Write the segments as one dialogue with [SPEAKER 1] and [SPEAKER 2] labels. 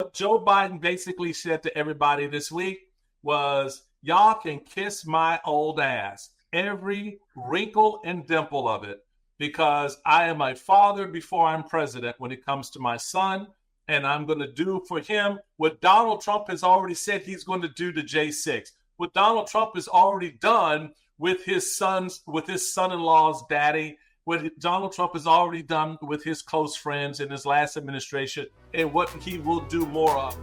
[SPEAKER 1] what Joe Biden basically said to everybody this week was, y'all can kiss my old ass, every wrinkle and dimple of it, because I am a father before I'm president when it comes to my son, and I'm going to do for him what Donald Trump has already said he's going to do to J6, what Donald Trump has already done with his son-in-law's daddy, what Donald Trump has already done with his close friends in his last administration, and what he will do more of.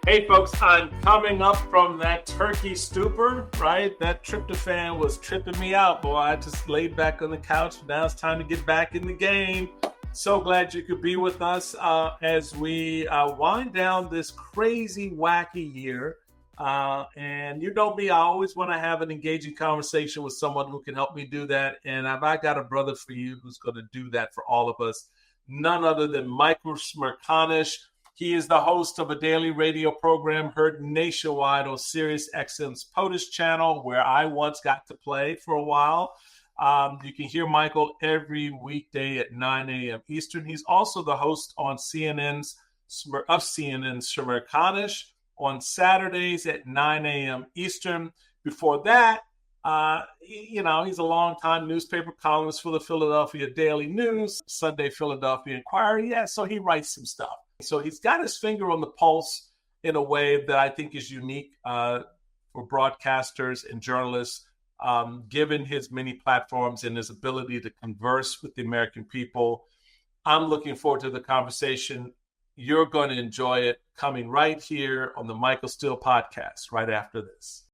[SPEAKER 1] Hey folks, I'm coming up from that turkey stupor, right? That tryptophan was tripping me out, boy. I just laid back on the couch. Now it's time to get back in the game. So glad you could be with us as we wind down this crazy, wacky year. And you know me, I always want to have an engaging conversation with someone who can help me do that. And I got a brother for you who's going to do that for all of us. None other than Michael Smerconish. He is the host of a daily radio program heard nationwide on SiriusXM's POTUS channel, where I once got to play for a while. You can hear Michael every weekday at 9 a.m. Eastern. He's also the host on CNN's Smerconish on Saturdays at 9 a.m. Eastern. Before that, he's a longtime newspaper columnist for the Philadelphia Daily News, Sunday Philadelphia Inquirer. Yeah, so he writes some stuff. So he's got his finger on the pulse in a way that I think is unique for broadcasters and journalists. Given his many platforms and his ability to converse with the American people. I'm looking forward to the conversation. You're going to enjoy it, coming right here on the Michael Steele Podcast right after this.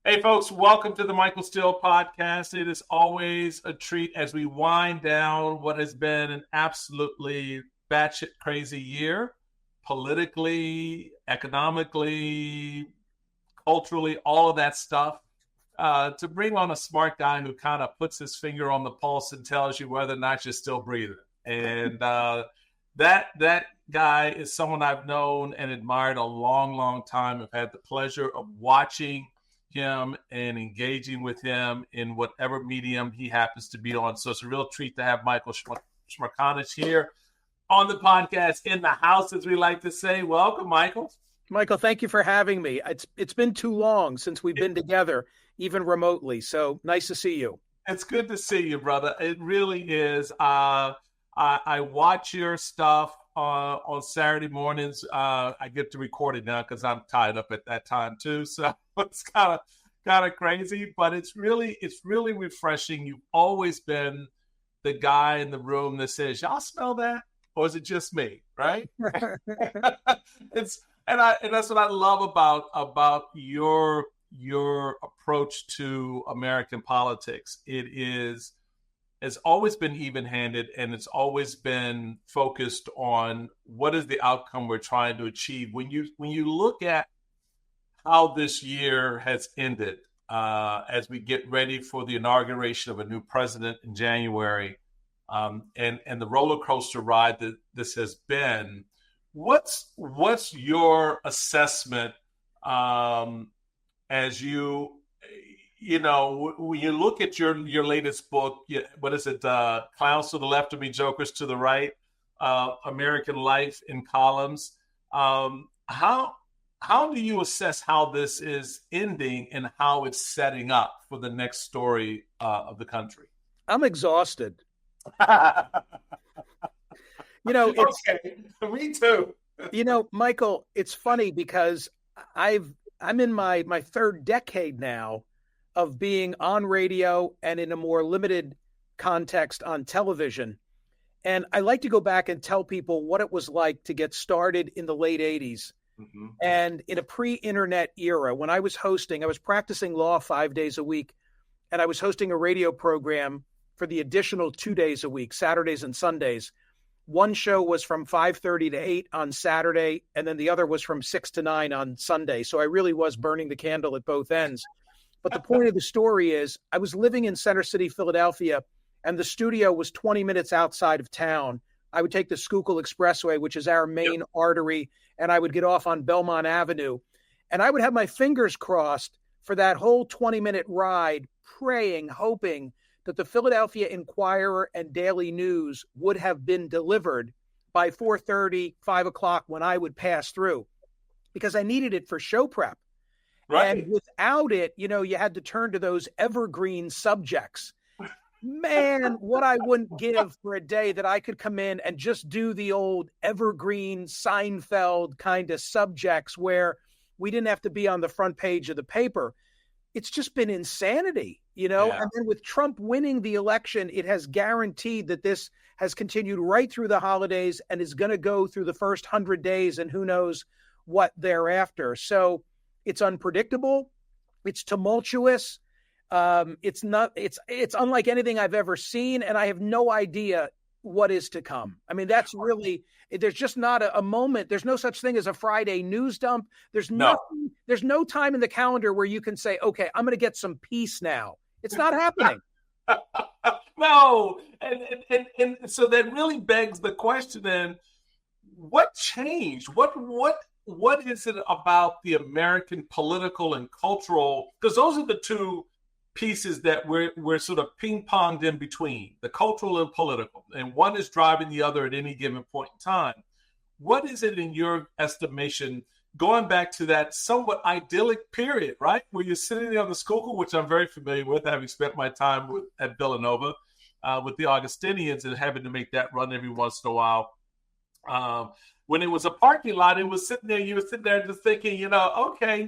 [SPEAKER 1] Hey folks, welcome to the Michael Steele Podcast. It is always a treat as we wind down what has been an absolutely batshit crazy year, politically, economically, culturally, all of that stuff. To bring on a smart guy who kind of puts his finger on the pulse and tells you whether or not you're still breathing. And that guy is someone I've known and admired a long, long time. I've had the pleasure of watching him and engaging with him in whatever medium he happens to be on. So it's a real treat to have Michael Smerconish here on the podcast, in the house, as we like to say. Welcome, Michael.
[SPEAKER 2] Michael, thank you for having me. It's been too long since we've been together, even remotely. So nice to see you.
[SPEAKER 1] It's good to see you, brother. It really is. I watch your stuff on Saturday mornings. I get to record it now because I'm tied up at that time too. So it's kind of crazy, but it's really refreshing. You've always been the guy in the room that says, "Y'all smell that?" Or is it just me? Right? And that's what I love about your approach to American politics. It's always been even-handed, and it's always been focused on what is the outcome we're trying to achieve. When you look at how this year has ended, as we get ready for the inauguration of a new president in January, and the roller coaster ride that this has been, what's your assessment as when you look at your latest book? What is it? Clowns to the left of me, jokers to the right. American Life in Columns. How do you assess how this is ending and how it's setting up for the next story of the country?
[SPEAKER 2] I'm exhausted.
[SPEAKER 1] It's okay. Me too.
[SPEAKER 2] Michael, it's funny because I'm in my third decade now of being on radio and in a more limited context on television. And I like to go back and tell people what it was like to get started in the late 80s. Mm-hmm. And in a pre-internet era, when I was practicing law 5 days a week, and I was hosting a radio program for the additional 2 days a week, Saturdays and Sundays. One show was from 5:30 to 8 on Saturday, and then the other was from 6 to 9 on Sunday. So I really was burning the candle at both ends. But the point of the story is I was living in Center City, Philadelphia, and the studio was 20 minutes outside of town. I would take the Schuylkill Expressway, which is our main artery, and I would get off on Belmont Avenue. And I would have my fingers crossed for that whole 20-minute ride, praying, hoping that the Philadelphia Inquirer and Daily News would have been delivered by 4:30, 5 o'clock when I would pass through, because I needed it for show prep.
[SPEAKER 1] Right.
[SPEAKER 2] And without it, you had to turn to those evergreen subjects. Man, what I wouldn't give for a day that I could come in and just do the old evergreen Seinfeld kind of subjects where we didn't have to be on the front page of the paper. It's just been insanity,
[SPEAKER 1] Yeah.
[SPEAKER 2] And then with Trump winning the election, it has guaranteed that this has continued right through the holidays and is going to go through the first 100 days and who knows what thereafter. So it's unpredictable. It's tumultuous. It's unlike anything I've ever seen. And I have no idea what is to come. I mean, that's really, there's just not a moment. There's no such thing as a Friday news dump. There's nothing. There's no time in the calendar where you can say, okay, I'm going to get some peace now. It's not happening.
[SPEAKER 1] No. And so that really begs the question then, what changed? What is it about the American political and cultural, because those are the two pieces that we're sort of ping-ponged in between, the cultural and political, and one is driving the other at any given point in time. What is it in your estimation, going back to that somewhat idyllic period, right, where you're sitting there on the Schuylkill, which I'm very familiar with, having spent my time at Villanova with the Augustinians and having to make that run every once in a while. When it was a parking lot, you were sitting there just thinking, okay,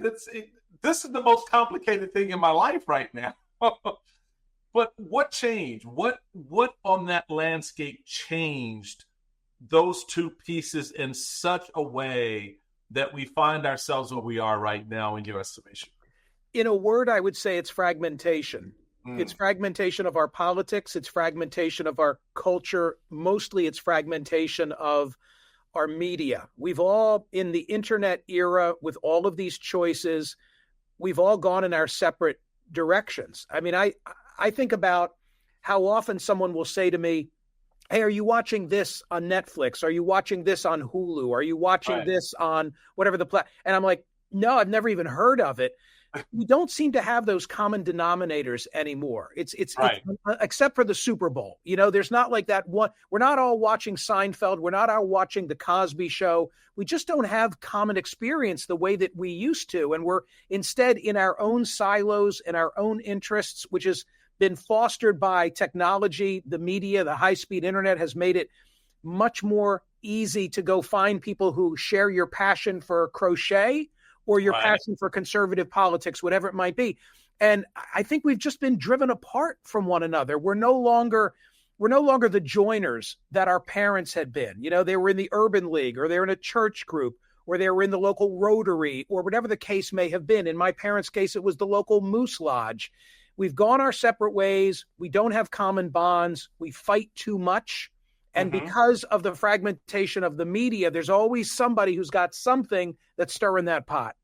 [SPEAKER 1] this is the most complicated thing in my life right now. But what changed? What on that landscape changed those two pieces in such a way that we find ourselves where we are right now, in your estimation?
[SPEAKER 2] In a word, I would say it's fragmentation. It's fragmentation of our politics. It's fragmentation of our culture. Mostly it's fragmentation of our media. We've all, in the internet era, with all of these choices, we've all gone in our separate directions. I mean, I think about how often someone will say to me, hey, are you watching this on Netflix? Are you watching this on Hulu? Are you watching this on whatever and I'm like, no, I've never even heard of it. We don't seem to have those common denominators anymore. It's except for the Super Bowl. There's not like that one. We're not all watching Seinfeld. We're not all watching The Cosby Show. We just don't have common experience the way that we used to. And we're instead in our own silos and our own interests, which has been fostered by technology. The media, the high-speed internet has made it much more easy to go find people who share your passion for crochet or your passion for conservative politics, whatever it might be. And I think we've just been driven apart from one another. We're no longer the joiners that our parents had been. They were in the Urban League, or they were in a church group, or they were in the local Rotary, or whatever the case may have been. In my parents' case, it was the local Moose Lodge. We've gone our separate ways. We don't have common bonds. We fight too much. And because of the fragmentation of the media, there's always somebody who's got something that's stirring that pot.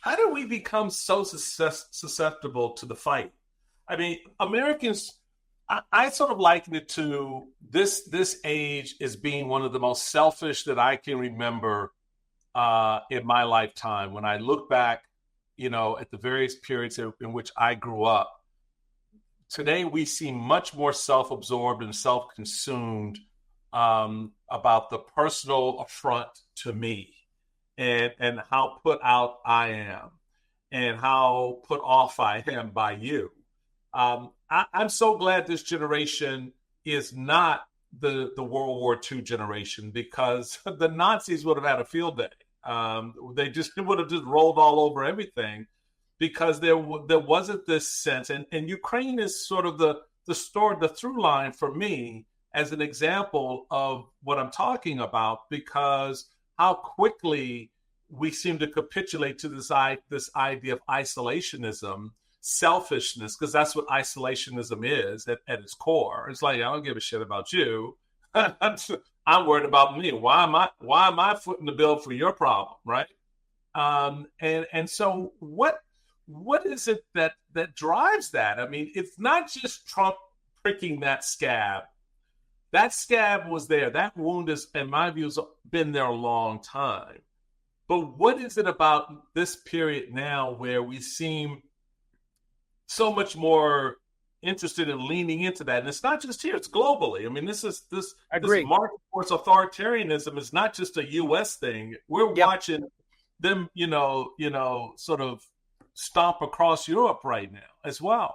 [SPEAKER 1] How do we become so susceptible to the fight? I mean, Americans, I sort of liken it to this age as being one of the most selfish that I can remember in my lifetime. When I look back, at the various periods in which I grew up, today we seem much more self-absorbed and self-consumed about the personal affront to me and how put out I am and how put off I am by you. I'm so glad this generation is not the World War II generation, because the Nazis would have had a field day. They just would have just rolled all over everything, because there wasn't this sense. And Ukraine is sort of the through line for me as an example of what I'm talking about, because how quickly we seem to capitulate to this idea of isolationism, selfishness, because that's what isolationism is at its core. It's like, I don't give a shit about you. I'm worried about me. Why am I footing the bill for your problem, right? And so what is it that drives that? I mean, it's not just Trump pricking that scab. That scab was there. That wound is, in my view, has been there a long time. But what is it about this period now where we seem so much more interested in leaning into that. And it's not just here, it's globally. I mean, this march towards authoritarianism is not just a US thing. We're watching them, sort of stomp across Europe right now as well.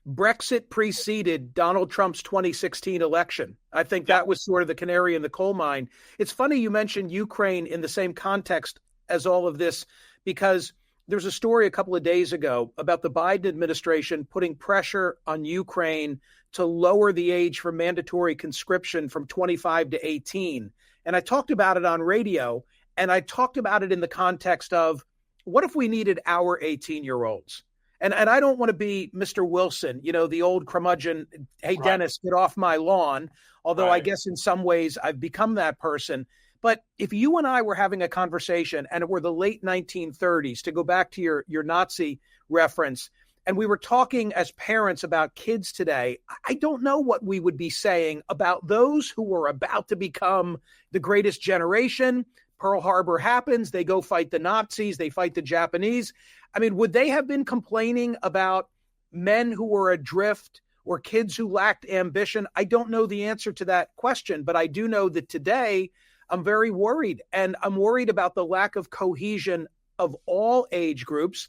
[SPEAKER 2] Brexit preceded Donald Trump's 2016 election. I think that was sort of the canary in the coal mine. It's funny you mentioned Ukraine in the same context as all of this, because there's a story a couple of days ago about the Biden administration putting pressure on Ukraine to lower the age for mandatory conscription from 25 to 18. And I talked about it on radio, and I talked about it in the context of, what if we needed our 18-year-olds? And I don't want to be Mr. Wilson, the old curmudgeon, hey, Dennis, get off my lawn. Although I guess in some ways I've become that person. But if you and I were having a conversation and it were the late 1930s, to go back to your Nazi reference, and we were talking as parents about kids today, I don't know what we would be saying about those who were about to become the greatest generation. Pearl Harbor happens. They go fight the Nazis. They fight the Japanese. I mean, would they have been complaining about men who were adrift or kids who lacked ambition? I don't know the answer to that question, but I do know that today I'm very worried, and I'm worried about the lack of cohesion of all age groups.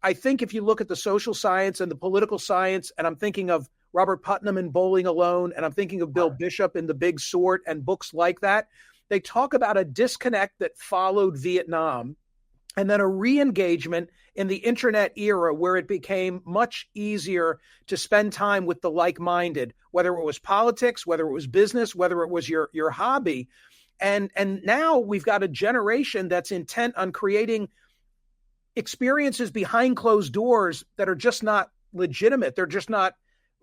[SPEAKER 2] I think if you look at the social science and the political science, and I'm thinking of Robert Putnam in Bowling Alone, and I'm thinking of Bill Bishop in The Big Sort and books like that, they talk about a disconnect that followed Vietnam and then a re-engagement in the internet era where it became much easier to spend time with the like-minded, whether it was politics, whether it was business, whether it was your hobby. And now we've got a generation that's intent on creating experiences behind closed doors that are just not legitimate. They're just not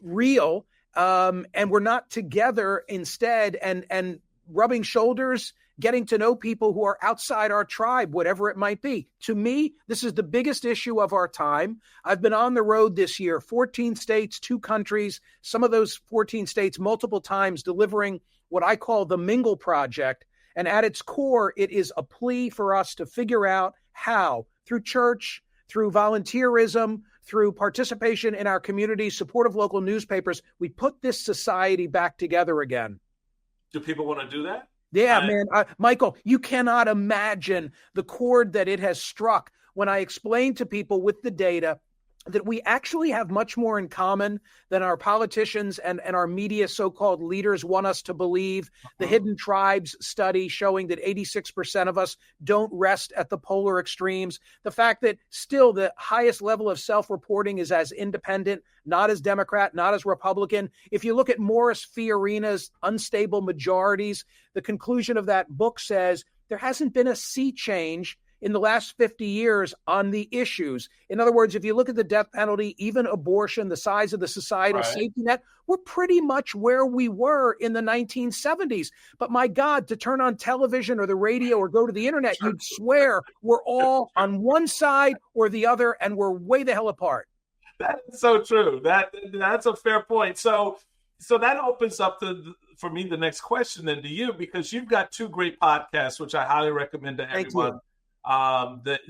[SPEAKER 2] real. And we're not together instead and rubbing shoulders, getting to know people who are outside our tribe, whatever it might be. To me, this is the biggest issue of our time. I've been on the road this year, 14 states, 2 countries, some of those 14 states multiple times, delivering what I call the Mingle Project. And at its core, it is a plea for us to figure out how, through church, through volunteerism, through participation in our community, support of local newspapers, we put this society back together again.
[SPEAKER 1] Do people want to do that?
[SPEAKER 2] Yeah, man. Michael, you cannot imagine the chord that it has struck when I explain to people with the data that we actually have much more in common than our politicians and our media so-called leaders want us to believe. The Hidden Tribes study showing that 86% of us don't rest at the polar extremes. The fact that still the highest level of self-reporting is as independent, not as Democrat, not as Republican. If you look at Morris Fiorina's Unstable Majorities, the conclusion of that book says there hasn't been a sea change in the last 50 years on the issues. In other words, if you look at the death penalty, even abortion, the size of the societal safety net, we're pretty much where we were in the 1970s. But my God, to turn on television or the radio or go to the internet, you'd swear we're all on one side or the other, and we're way the hell apart.
[SPEAKER 1] That's so true. That's a fair point. So that opens up for me the next question then to you, because you've got 2 great podcasts, which I highly recommend to everyone.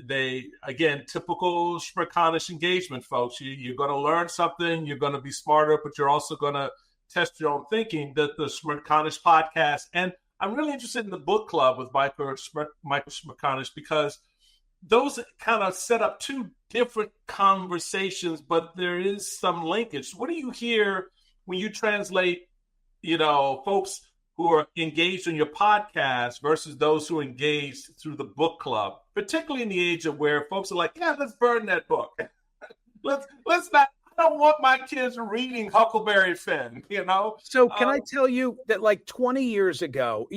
[SPEAKER 1] They again, typical Smerconish engagement, folks. You're going to learn something. You're going to be smarter, but you're also going to test your own thinking. The Smerconish Podcast, and I'm really interested in the book club with Michael Smerconish, because those kind of set up 2 different conversations, but there is some linkage. What do you hear when you translate, folks who are engaged in your podcast versus those who are engaged through the book club, particularly in the age of where folks are like, yeah, let's burn that book. let's not, I don't want my kids reading Huckleberry Finn,
[SPEAKER 2] So can I tell you that like 20 years ago,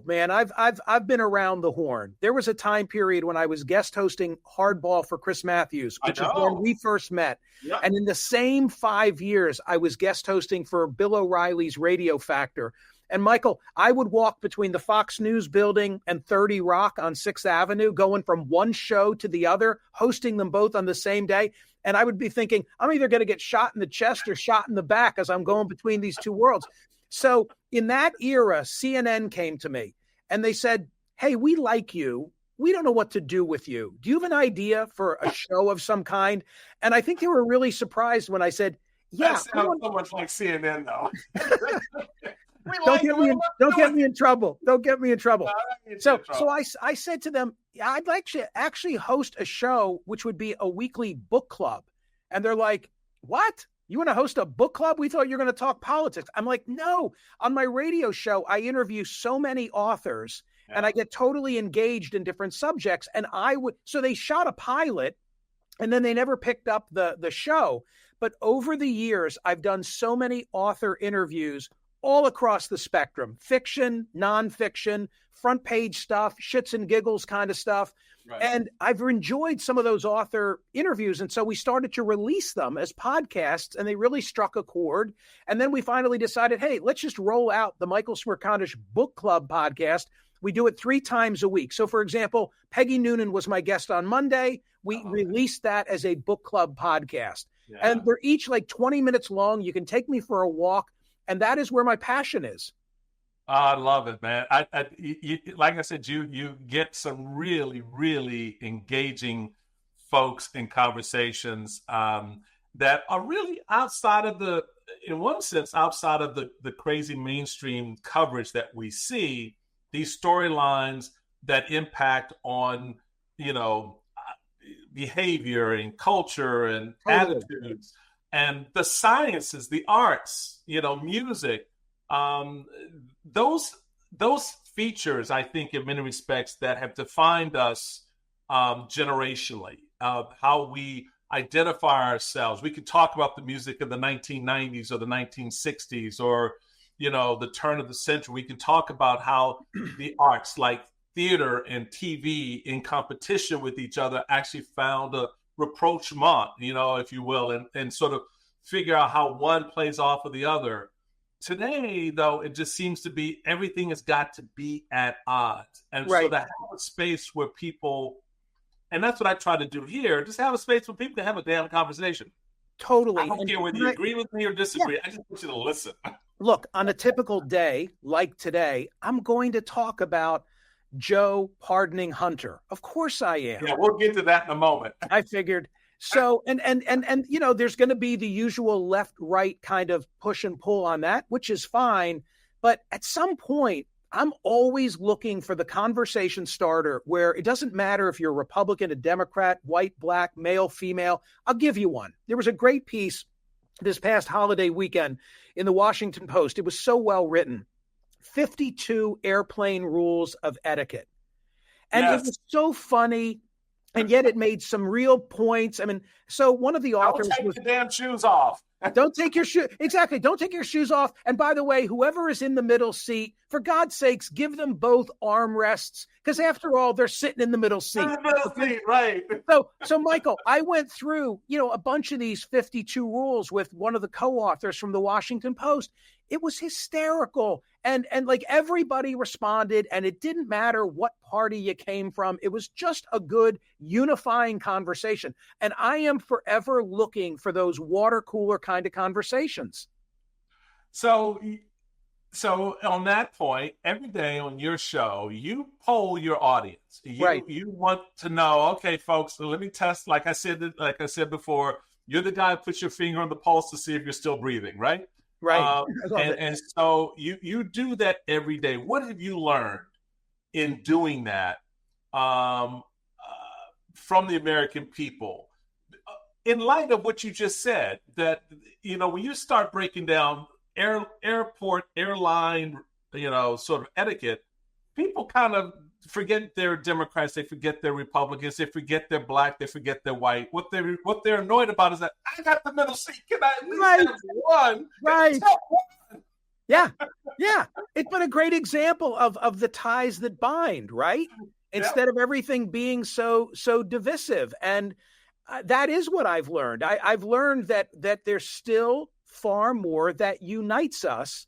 [SPEAKER 2] man, I've been around the horn. There was a time period when I was guest hosting Hardball for Chris Matthews, which is when we first met. Yeah. And in the same 5 years, I was guest hosting for Bill O'Reilly's Radio Factor. And Michael, I would walk between the Fox News building and 30 Rock on 6th Avenue, going from one show to the other, hosting them both on the same day. And I would be thinking, I'm either going to get shot in the chest or shot in the back as I'm going between these 2 worlds. So in that era, CNN came to me and they said, hey, we like you. we don't know what to do with you. Do you have an idea for a show of some kind? And I think they were really surprised when I said, yeah.
[SPEAKER 1] That sounds so much like CNN, though.
[SPEAKER 2] Don't get me in trouble. Don't get me in trouble. So I said to them, I'd like to actually host a show, which would be a weekly book club. And they're like, what? You want to host a book club? We thought you were going to talk politics. I'm like, no. On my radio show, I interview so many authors and I get totally engaged in different subjects. And so they shot a pilot and then they never picked up the show. But over the years, I've done so many author interviews all across the spectrum, fiction, nonfiction, front page stuff, shits and giggles kind of stuff. Right. And I've enjoyed some of those author interviews. And so we started to release them as podcasts and they really struck a chord. And then we finally decided, hey, let's just roll out the Michael Smerconish Book Club podcast. We do it 3 times a week. So for example, Peggy Noonan was my guest on Monday. We released that as a book club podcast. Yeah. And they're each like 20 minutes long. You can take me for a walk. And that is where my passion is.
[SPEAKER 1] I love it, man. You, like I said, you get some really, really engaging folks in conversations that are really outside of in one sense, outside of the crazy mainstream coverage that we see. These storylines that impact on, behavior and culture and attitudes and the sciences, the arts, music. Those features, I think, in many respects, that have defined us generationally, how we identify ourselves. We could talk about the music of the 1990s or the 1960s or, the turn of the century. We can talk about how the arts like theater and TV in competition with each other actually found a rapprochement, if you will, and sort of figure out how one plays off of the other. Today, though, it just seems to be everything has got to be at odds. And so to have a space where people, and that's what I try to do here, just have a space where people can have a damn conversation.
[SPEAKER 2] Totally.
[SPEAKER 1] I don't care whether you agree with me or disagree. I just want you to listen.
[SPEAKER 2] Look, on a typical day like today, I'm going to talk about Joe pardoning Hunter. Of course I am.
[SPEAKER 1] Yeah, we'll get to that in a moment.
[SPEAKER 2] I figured. So, and there's going to be the usual left-right kind of push and pull on that, which is fine. But at some point, I'm always looking for the conversation starter where it doesn't matter if you're a Republican, a Democrat, white, black, male, female. I'll give you one. There was a great piece this past holiday weekend in the Washington Post. It was so well written. 52 airplane rules of etiquette. And It was so funny. And yet it made some real points. I mean, so one of the authors
[SPEAKER 1] was, your damn shoes off.
[SPEAKER 2] Don't take your shoes. Exactly. Don't take your shoes off. And by the way, whoever is in the middle seat, for God's sakes, give them both armrests. Because after all, they're sitting in the middle seat.
[SPEAKER 1] Right.
[SPEAKER 2] So Michael, I went through, a bunch of these 52 rules with one of the co-authors from the Washington Post. It was hysterical. And like everybody responded, and it didn't matter what party you came from. It was just a good unifying conversation. And I am forever looking for those water cooler kind of conversations.
[SPEAKER 1] So on that point, every day on your show, you poll your audience. You want to know, okay, folks, so let me test. Like I said before, you're the guy who puts your finger on the pulse to see if you're still breathing, right?
[SPEAKER 2] Right.
[SPEAKER 1] And so you do that every day. What have you learned in doing that from the American people? In light of what you just said, that, when you start breaking down airport, airline, sort of etiquette, people kind of forget they're Democrats, they forget they're Republicans, they forget they're black, they forget they're white. What they're annoyed about is that I got the middle seat. Can I at least have one?
[SPEAKER 2] Right. Yeah. It's been a great example of the ties that bind, right? Instead of everything being so divisive. And that is what I've learned. I've learned that there's still far more that unites us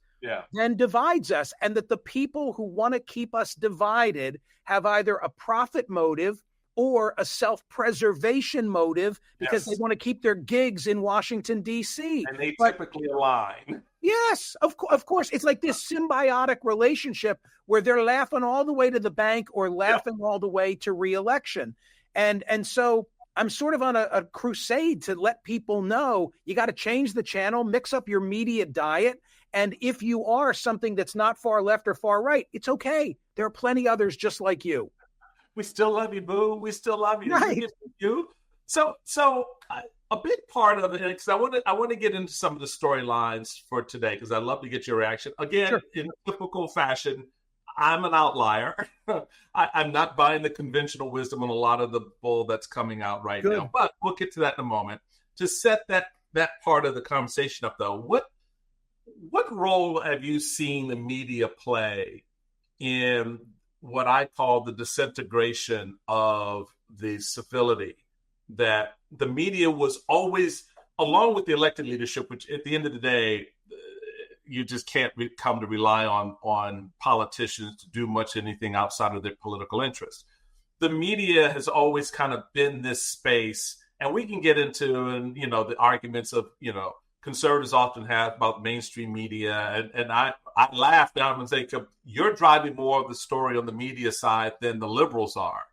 [SPEAKER 2] than divides us, and that the people who want to keep us divided have either a profit motive or a self-preservation motive because they want to keep their gigs in Washington, D.C.
[SPEAKER 1] And they typically align.
[SPEAKER 2] Yes, of course. It's like this symbiotic relationship where they're laughing all the way to the bank or laughing all the way to re-election. And so I'm sort of on a crusade to let people know you got to change the channel, mix up your media diet. And if you are something that's not far left or far right, it's okay. There are plenty others just like you.
[SPEAKER 1] We still love you, boo. We still love you.
[SPEAKER 2] Right.
[SPEAKER 1] You. So a big part of it, because I want to get into some of the storylines for today, because I'd love to get your reaction. Again, sure. In typical fashion, I'm an outlier. I'm not buying the conventional wisdom on a lot of the bull that's coming out right now. But we'll get to that in a moment. To set that part of the conversation up, though, what role have you seen the media play in what I call the disintegration of the civility that the media was always, along with the elected leadership, which at the end of the day, you just can't come to rely on politicians to do much anything outside of their political interests. The media has always kind of been this space, and we can get into, the arguments of, conservatives often have about mainstream media. And I laugh down and say, you're driving more of the story on the media side than the liberals are.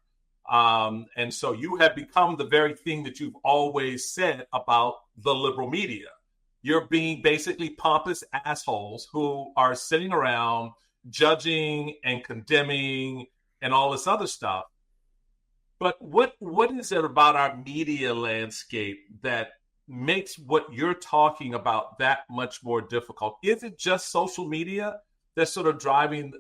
[SPEAKER 1] And so you have become the very thing that you've always said about the liberal media. You're being basically pompous assholes who are sitting around judging and condemning and all this other stuff. But what is it about our media landscape that makes what you're talking about that much more difficult? Is it just social media that's sort of driving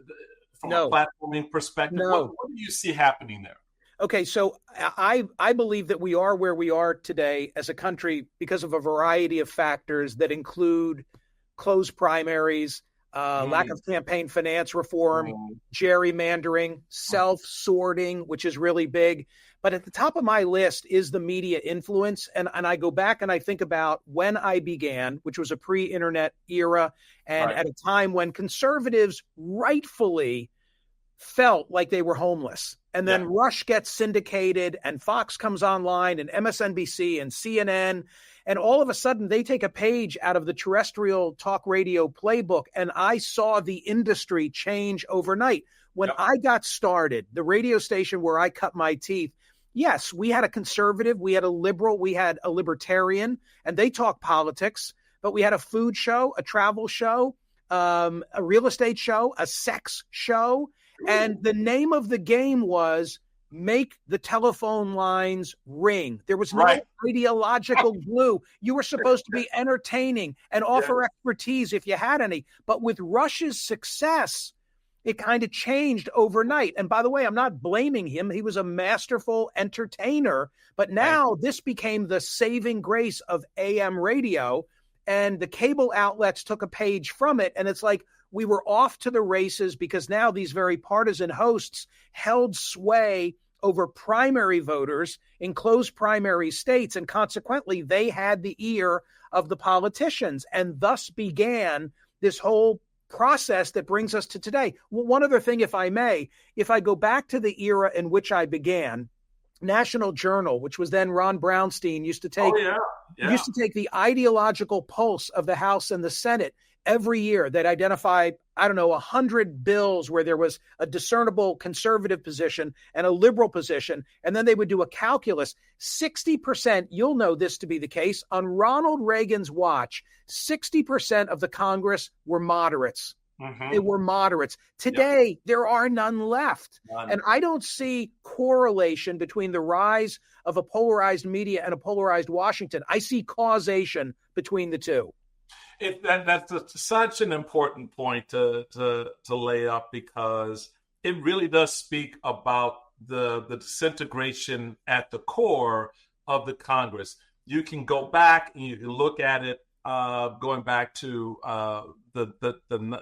[SPEAKER 1] from a platforming perspective?
[SPEAKER 2] No.
[SPEAKER 1] What do you see happening there?
[SPEAKER 2] Okay, so I believe that we are where we are today as a country because of a variety of factors that include closed primaries, lack of campaign finance reform, gerrymandering, self-sorting, which is really big. But at the top of my list is the media influence. And I go back and I think about when I began, which was a pre-internet era, and at a time when conservatives rightfully felt like they were homeless. And then Rush gets syndicated and Fox comes online and MSNBC and CNN. And all of a sudden they take a page out of the terrestrial talk radio playbook. And I saw the industry change overnight. When I got started, the radio station where I cut my teeth, yes, we had a conservative, we had a liberal, we had a libertarian, and they talk politics. But we had a food show, a travel show, a real estate show, a sex show. And the name of the game was make the telephone lines ring. There was no ideological glue. You were supposed to be entertaining and offer expertise if you had any. But with Rush's success, it kind of changed overnight. And by the way, I'm not blaming him. He was a masterful entertainer. But now this became the saving grace of AM radio. And the cable outlets took a page from it. And it's like, we were off to the races because now these very partisan hosts held sway over primary voters in closed primary states. And consequently, they had the ear of the politicians. And thus began this whole process that brings us to today. Well, one other thing, if I may, if I go back to the era in which I began, National Journal, which was then Ron Brownstein, used to take the ideological pulse of the House and the Senate. Every year they'd identify, 100 bills where there was a discernible conservative position and a liberal position. And then they would do a calculus. 60%, you'll know this to be the case, on Ronald Reagan's watch, 60% of the Congress were moderates. They were moderates. Today, there are none left. And I don't see correlation between the rise of a polarized media and a polarized Washington. I see causation between the two.
[SPEAKER 1] That's such an important point to lay up, because it really does speak about the disintegration at the core of the Congress. You can go back and you can look at it going back to the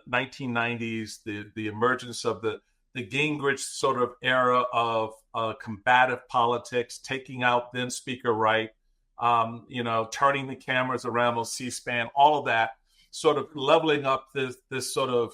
[SPEAKER 1] 1990s, the emergence of the Gingrich sort of era of combative politics, taking out then Speaker Wright, turning the cameras around on C-SPAN, all of that, sort of leveling up this sort of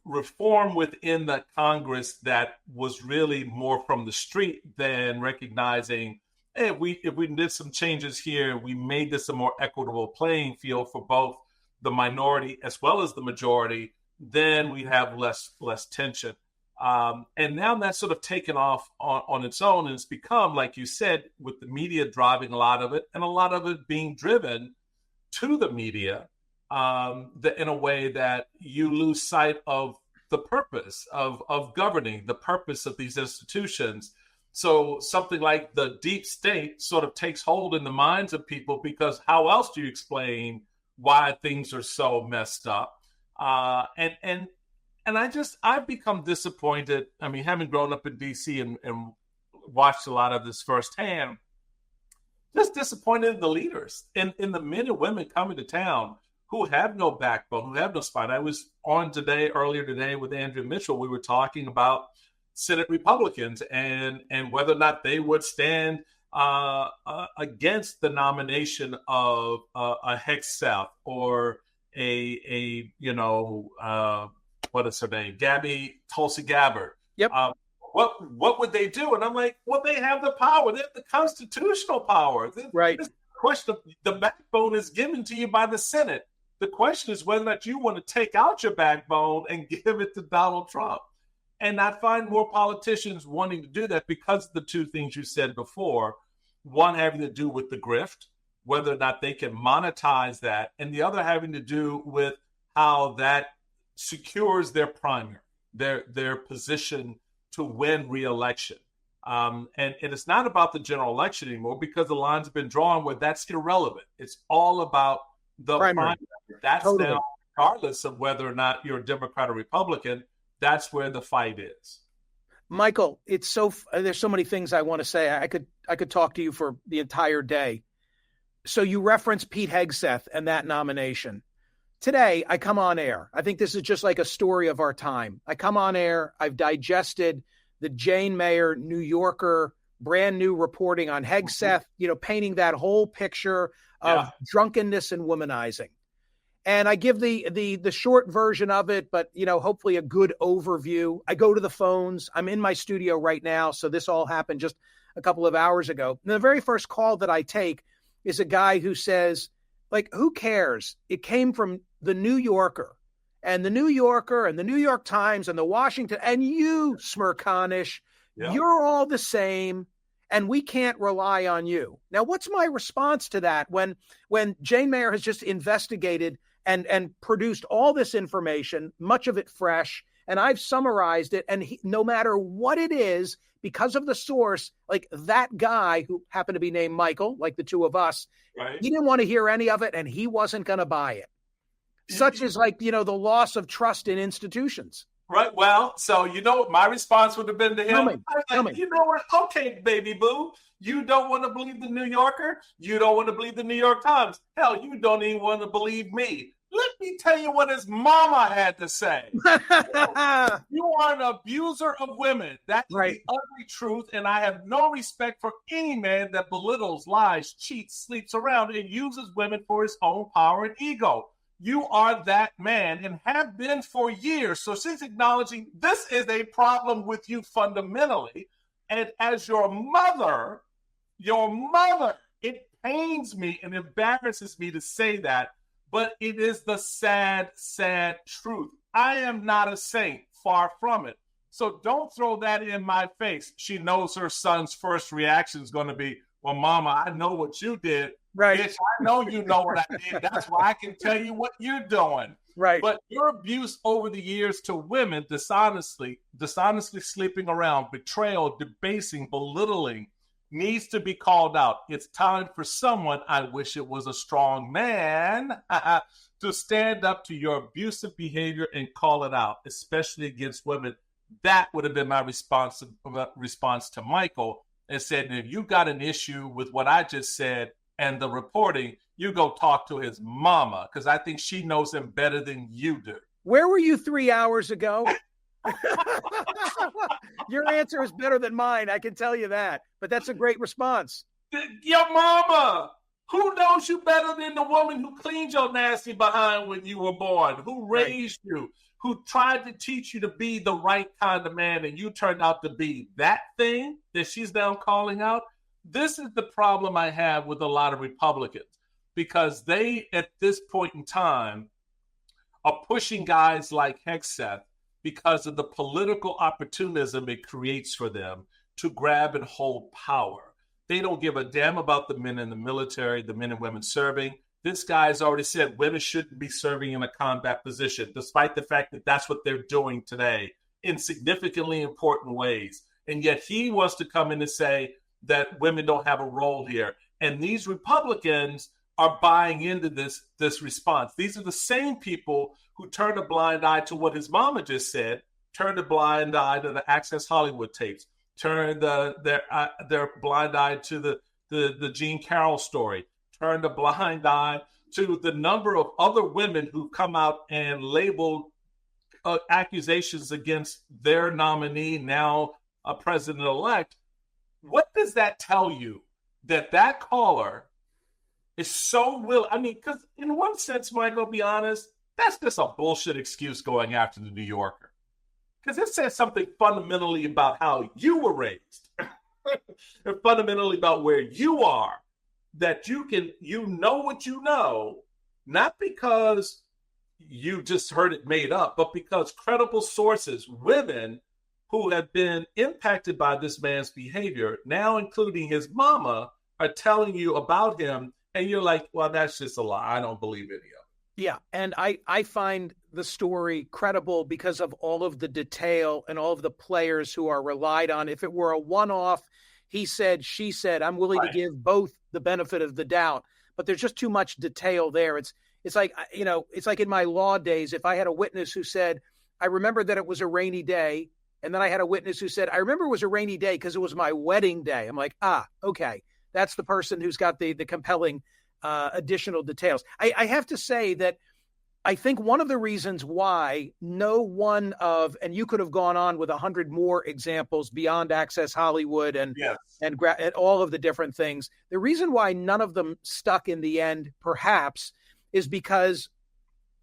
[SPEAKER 1] reform within the Congress that was really more from the street than recognizing hey, if we did some changes here, we made this a more equitable playing field for both the minority as well as the majority, then we have less tension. And now that's sort of taken off on its own, and it's become, like you said, with the media driving a lot of it, and a lot of it being driven to the media in a way that you lose sight of the purpose of governing, the purpose of these institutions. So something like the deep state sort of takes hold in the minds of people, because how else do you explain why things are so messed up? And I've become disappointed. I mean, having grown up in DC and watched a lot of this firsthand, just disappointed in the leaders and in the men and women coming to town who have no backbone, who have no spine. I was on earlier today with Andrew Mitchell. We were talking about Senate Republicans and whether or not they would stand against the nomination of a Hegseth or what is her name? Tulsi Gabbard.
[SPEAKER 2] Yep.
[SPEAKER 1] What would they do? And I'm like, well, they have the power. They have the constitutional power.
[SPEAKER 2] Right.
[SPEAKER 1] This question of the backbone is given to you by the Senate. The question is whether or not you want to take out your backbone and give it to Donald Trump. And I find more politicians wanting to do that because of the two things you said before. One having to do with the grift, whether or not they can monetize that, and the other having to do with how that secures their primary, their position to win re-election. And it's not about the general election anymore, because the lines have been drawn where that's irrelevant. It's all about the primary. That's totally. Now, regardless of whether or not you're a Democrat or Republican, that's where the fight is.
[SPEAKER 2] Michael, there's so many things I want to say. I could talk to you for the entire day. So you referenced Pete Hegseth and that nomination. Today, I come on air. I think this is just like a story of our time. I come on air. I've digested the Jane Mayer New Yorker brand new reporting on Hegseth, painting that whole picture of drunkenness and womanizing. And I give the short version of it, but, hopefully a good overview. I go to the phones. I'm in my studio right now. So this all happened just a couple of hours ago. And the very first call that I take is a guy who says, who cares? It came from the New Yorker, and the New Yorker and the New York Times and the Washington, and you, Smerconish, you're all the same, and we can't rely on you. Now, what's my response to that when Jane Mayer has just investigated and produced all this information, much of it fresh, and I've summarized it, and no matter what it is, because of the source, like that guy who happened to be named Michael, like the two of us, right. He didn't want to hear any of it, and he wasn't going to buy it. Such as the loss of trust in institutions.
[SPEAKER 1] Right. Well, so what my response would have been to him?
[SPEAKER 2] Tell me.
[SPEAKER 1] You know what? Okay, baby boo. You don't want to believe the New Yorker? You don't want to believe the New York Times? Hell, you don't even want to believe me. Let me tell you what his mama had to say. You are an abuser of women. That's right. The ugly truth, and I have no respect for any man that belittles, lies, cheats, sleeps around, and uses women for his own power and ego. You are that man and have been for years. So she's acknowledging this is a problem with you fundamentally. And as your mother, it pains me and embarrasses me to say that, but it is the sad, sad truth. I am not a saint, far from it. So don't throw that in my face. She knows her son's first reaction is going to be, well, Mama, I know what you did.
[SPEAKER 2] Right.
[SPEAKER 1] Bitch, I know you know what I did. That's why I can tell you what you're doing.
[SPEAKER 2] Right.
[SPEAKER 1] But your abuse over the years to women, dishonestly sleeping around, betrayal, debasing, belittling, needs to be called out. It's time for someone, I wish it was a strong man, to stand up to your abusive behavior and call it out, especially against women. That would have been my response to Michael, and said, if you got an issue with what I just said and the reporting, you go talk to his mama, because I think she knows him better than you do.
[SPEAKER 2] Where were you 3 hours ago? Your answer is better than mine, I can tell you that. But that's a great response.
[SPEAKER 1] Your mama, who knows you better than the woman who cleaned your nasty behind when you were born, who raised you, who tried to teach you to be the right kind of man, and you turned out to be that thing that she's now calling out? this is the problem I have with a lot of Republicans, because they, at this point in time, are pushing guys like Hegseth because of the political opportunism it creates for them to grab and hold power. They don't give a damn about the men in the military, the men and women serving. This guy has already said women shouldn't be serving in a combat position, despite the fact that that's what they're doing today in significantly important ways. And yet he wants to come in and say that women don't have a role here. And these Republicans are buying into this response. These are the same people who turned a blind eye to what his mama just said, turned a blind eye to the Access Hollywood tapes, turned their blind eye to the Jean Carroll story, turned a blind eye to the number of other women who come out and labeled accusations against their nominee, now a president-elect. What does that tell you? That caller is so willing? I mean, because in one sense, Michael, I'll be honest, that's just a bullshit excuse going after the New Yorker. Because it says something fundamentally about how you were raised, and fundamentally about where you are, that you know what you know, not because you just heard it made up, but because credible sources, women who have been impacted by this man's behavior, now including his mama, are telling you about him, and you're like, well, that's just a lie. I don't believe any of it.
[SPEAKER 2] Yeah, and I find the story credible because of all of the detail and all of the players who are relied on. If it were a one-off, he said, she said, I'm willing to give both the benefit of the doubt, but there's just too much detail there. It's like, it's like in my law days, if I had a witness who said, I remember that it was a rainy day, and then I had a witness who said, I remember it was a rainy day because it was my wedding day. I'm like, okay, that's the person who's got the compelling additional details. I have to say that I think one of the reasons why no one of, and you could have gone on with 100 more examples beyond Access Hollywood and all of the different things. The reason why none of them stuck in the end, perhaps, is because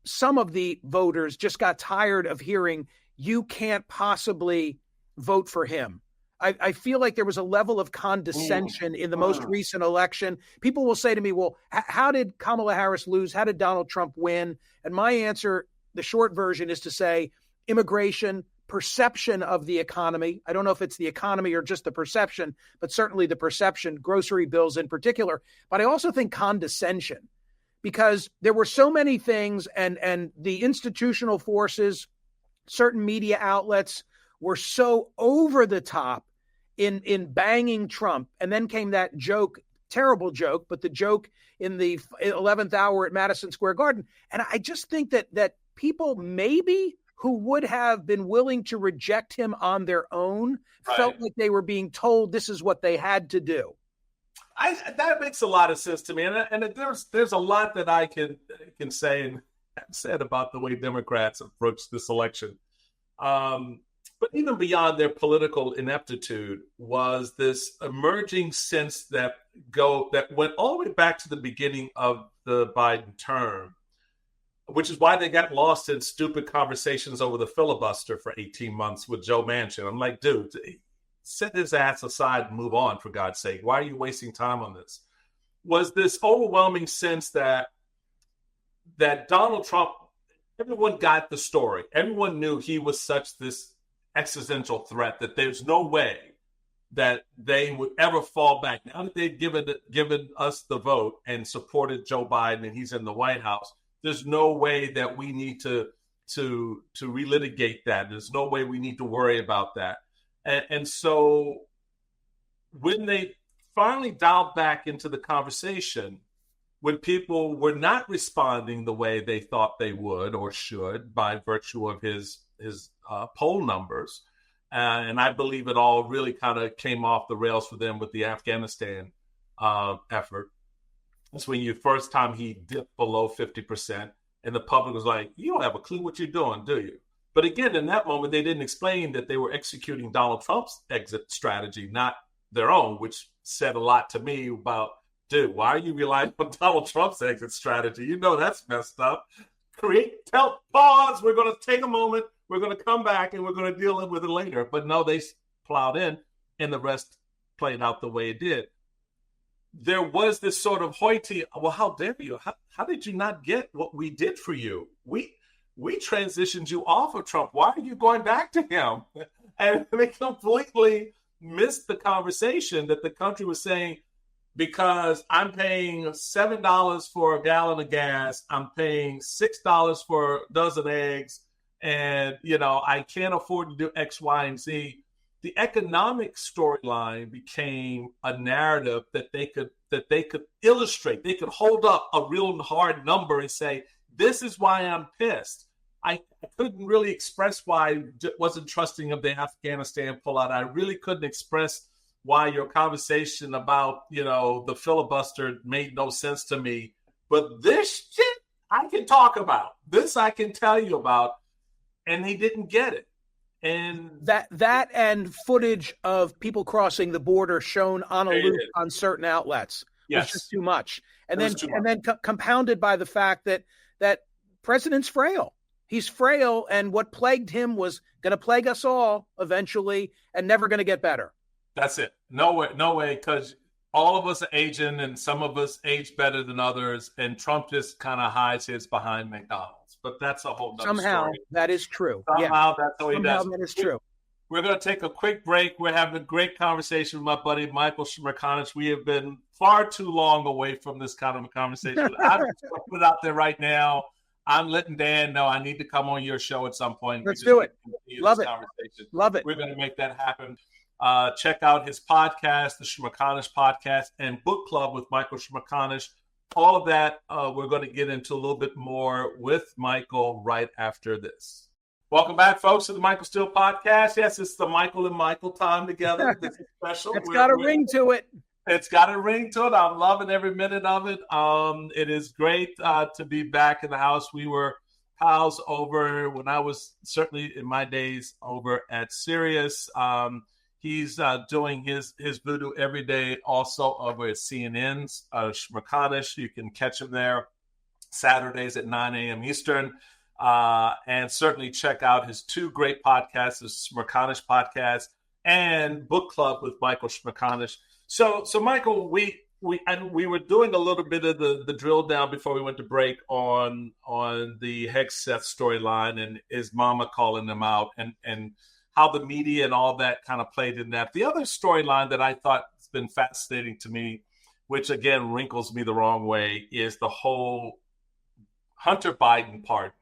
[SPEAKER 2] some of the voters just got tired of hearing, you can't possibly vote for him. I feel like there was a level of condescension in the most recent election. People will say to me, well, how did Kamala Harris lose? How did Donald Trump win? And my answer, the short version, is to say immigration, perception of the economy. I don't know if it's the economy or just the perception, but certainly the perception, grocery bills in particular. But I also think condescension, because there were so many things, and the institutional forces, certain media outlets were so over the top in banging Trump. And then came that joke, terrible joke, but the joke in the 11th hour at Madison Square Garden. And I just think that people maybe who would have been willing to reject him on their own felt like they were being told this is what they had to do.
[SPEAKER 1] That makes a lot of sense to me. And there's a lot that I can say and have said about the way Democrats approach this election. But even beyond their political ineptitude was this emerging sense that went all the way back to the beginning of the Biden term, which is why they got lost in stupid conversations over the filibuster for 18 months with Joe Manchin. I'm like, dude, set his ass aside and move on, for God's sake. Why are you wasting time on this? Was this overwhelming sense that Donald Trump, everyone got the story. Everyone knew he was this existential threat that there's no way that they would ever fall back. Now that they've given us the vote and supported Joe Biden and he's in the White House, there's no way that we need to relitigate that. There's no way we need to worry about that. And so when they finally dialed back into the conversation, when people were not responding the way they thought they would or should by virtue of his poll numbers, and I believe it all really kind of came off the rails for them with the Afghanistan effort. That's when first time he dipped below 50%, and the public was like, you don't have a clue what you're doing, do you? But again, in that moment, they didn't explain that they were executing Donald Trump's exit strategy, not their own, which said a lot to me about, dude, why are you relying on Donald Trump's exit strategy? You know that's messed up. Pause. We're going to take a moment. We're going to come back and we're going to deal with it later. But no, they plowed in and the rest played out the way it did. there was this sort of hoity, well, how dare you? How did you not get what we did for you? We transitioned you off of Trump. Why are you going back to him? And they completely missed the conversation that the country was saying, because I'm paying $7 for a gallon of gas, I'm paying $6 for a dozen eggs, and I can't afford to do X, Y, and Z. The economic storyline became a narrative that they could illustrate. They could hold up a real hard number and say, this is why I'm pissed. I couldn't really express why I wasn't trusting of the Afghanistan pullout. I really couldn't express why your conversation about, the filibuster made no sense to me. But this shit I can talk about. This I can tell you about. And he didn't get it. And
[SPEAKER 2] that and footage of people crossing the border shown on a loop on certain outlets was just too much. And then compounded by the fact that President's frail. He's frail, and what plagued him was going to plague us all eventually and never going to get better.
[SPEAKER 1] That's it. No way, because all of us are aging, and some of us age better than others, and Trump just kind of hides his behind McDonald's. But that's a whole nother story.
[SPEAKER 2] That is true.
[SPEAKER 1] Somehow that's how he does.
[SPEAKER 2] That is true.
[SPEAKER 1] We're going to take a quick break. We're having a great conversation with my buddy, Michael Smerconish. We have been far too long away from this kind of a conversation. I'm just going to put it out there right now. I'm letting Dan know I need to come on your show at some point.
[SPEAKER 2] Let's do it. Love it. Love it.
[SPEAKER 1] We're going to make that happen. Check out his podcast, the Smerconish Podcast, and Book Club with Michael Smerconish. All of that we're going to get into a little bit more with Michael right after this. Welcome back, folks, to the Michael Steele Podcast. Yes, it's the Michael and Michael time together. This is special.
[SPEAKER 2] It's got a ring to it.
[SPEAKER 1] It's got a ring to it. I'm loving every minute of it. It is great to be back in the house. We were pals over when I was certainly in my days over at Sirius. He's doing his voodoo every day also over at CNN's Smerconish. You can catch him there Saturdays at 9 a.m. Eastern. And certainly check out his two great podcasts, the Smerconish Podcast and Book Club with Michael Smerconish. So Michael, we were doing a little bit of the drill down before we went to break on the Hegseth storyline and his mama calling them out and how the media and all that kind of played in that. The other storyline that I thought has been fascinating to me, which again wrinkles me the wrong way, is the whole Hunter Biden part.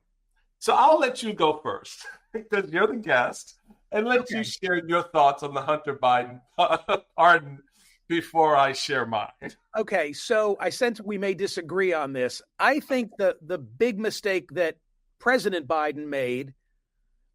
[SPEAKER 1] So I'll let you go first because you're the guest, and let you share your thoughts on the Hunter Biden pardon before I share mine.
[SPEAKER 2] Okay, so I sense we may disagree on this. I think the big mistake that President Biden made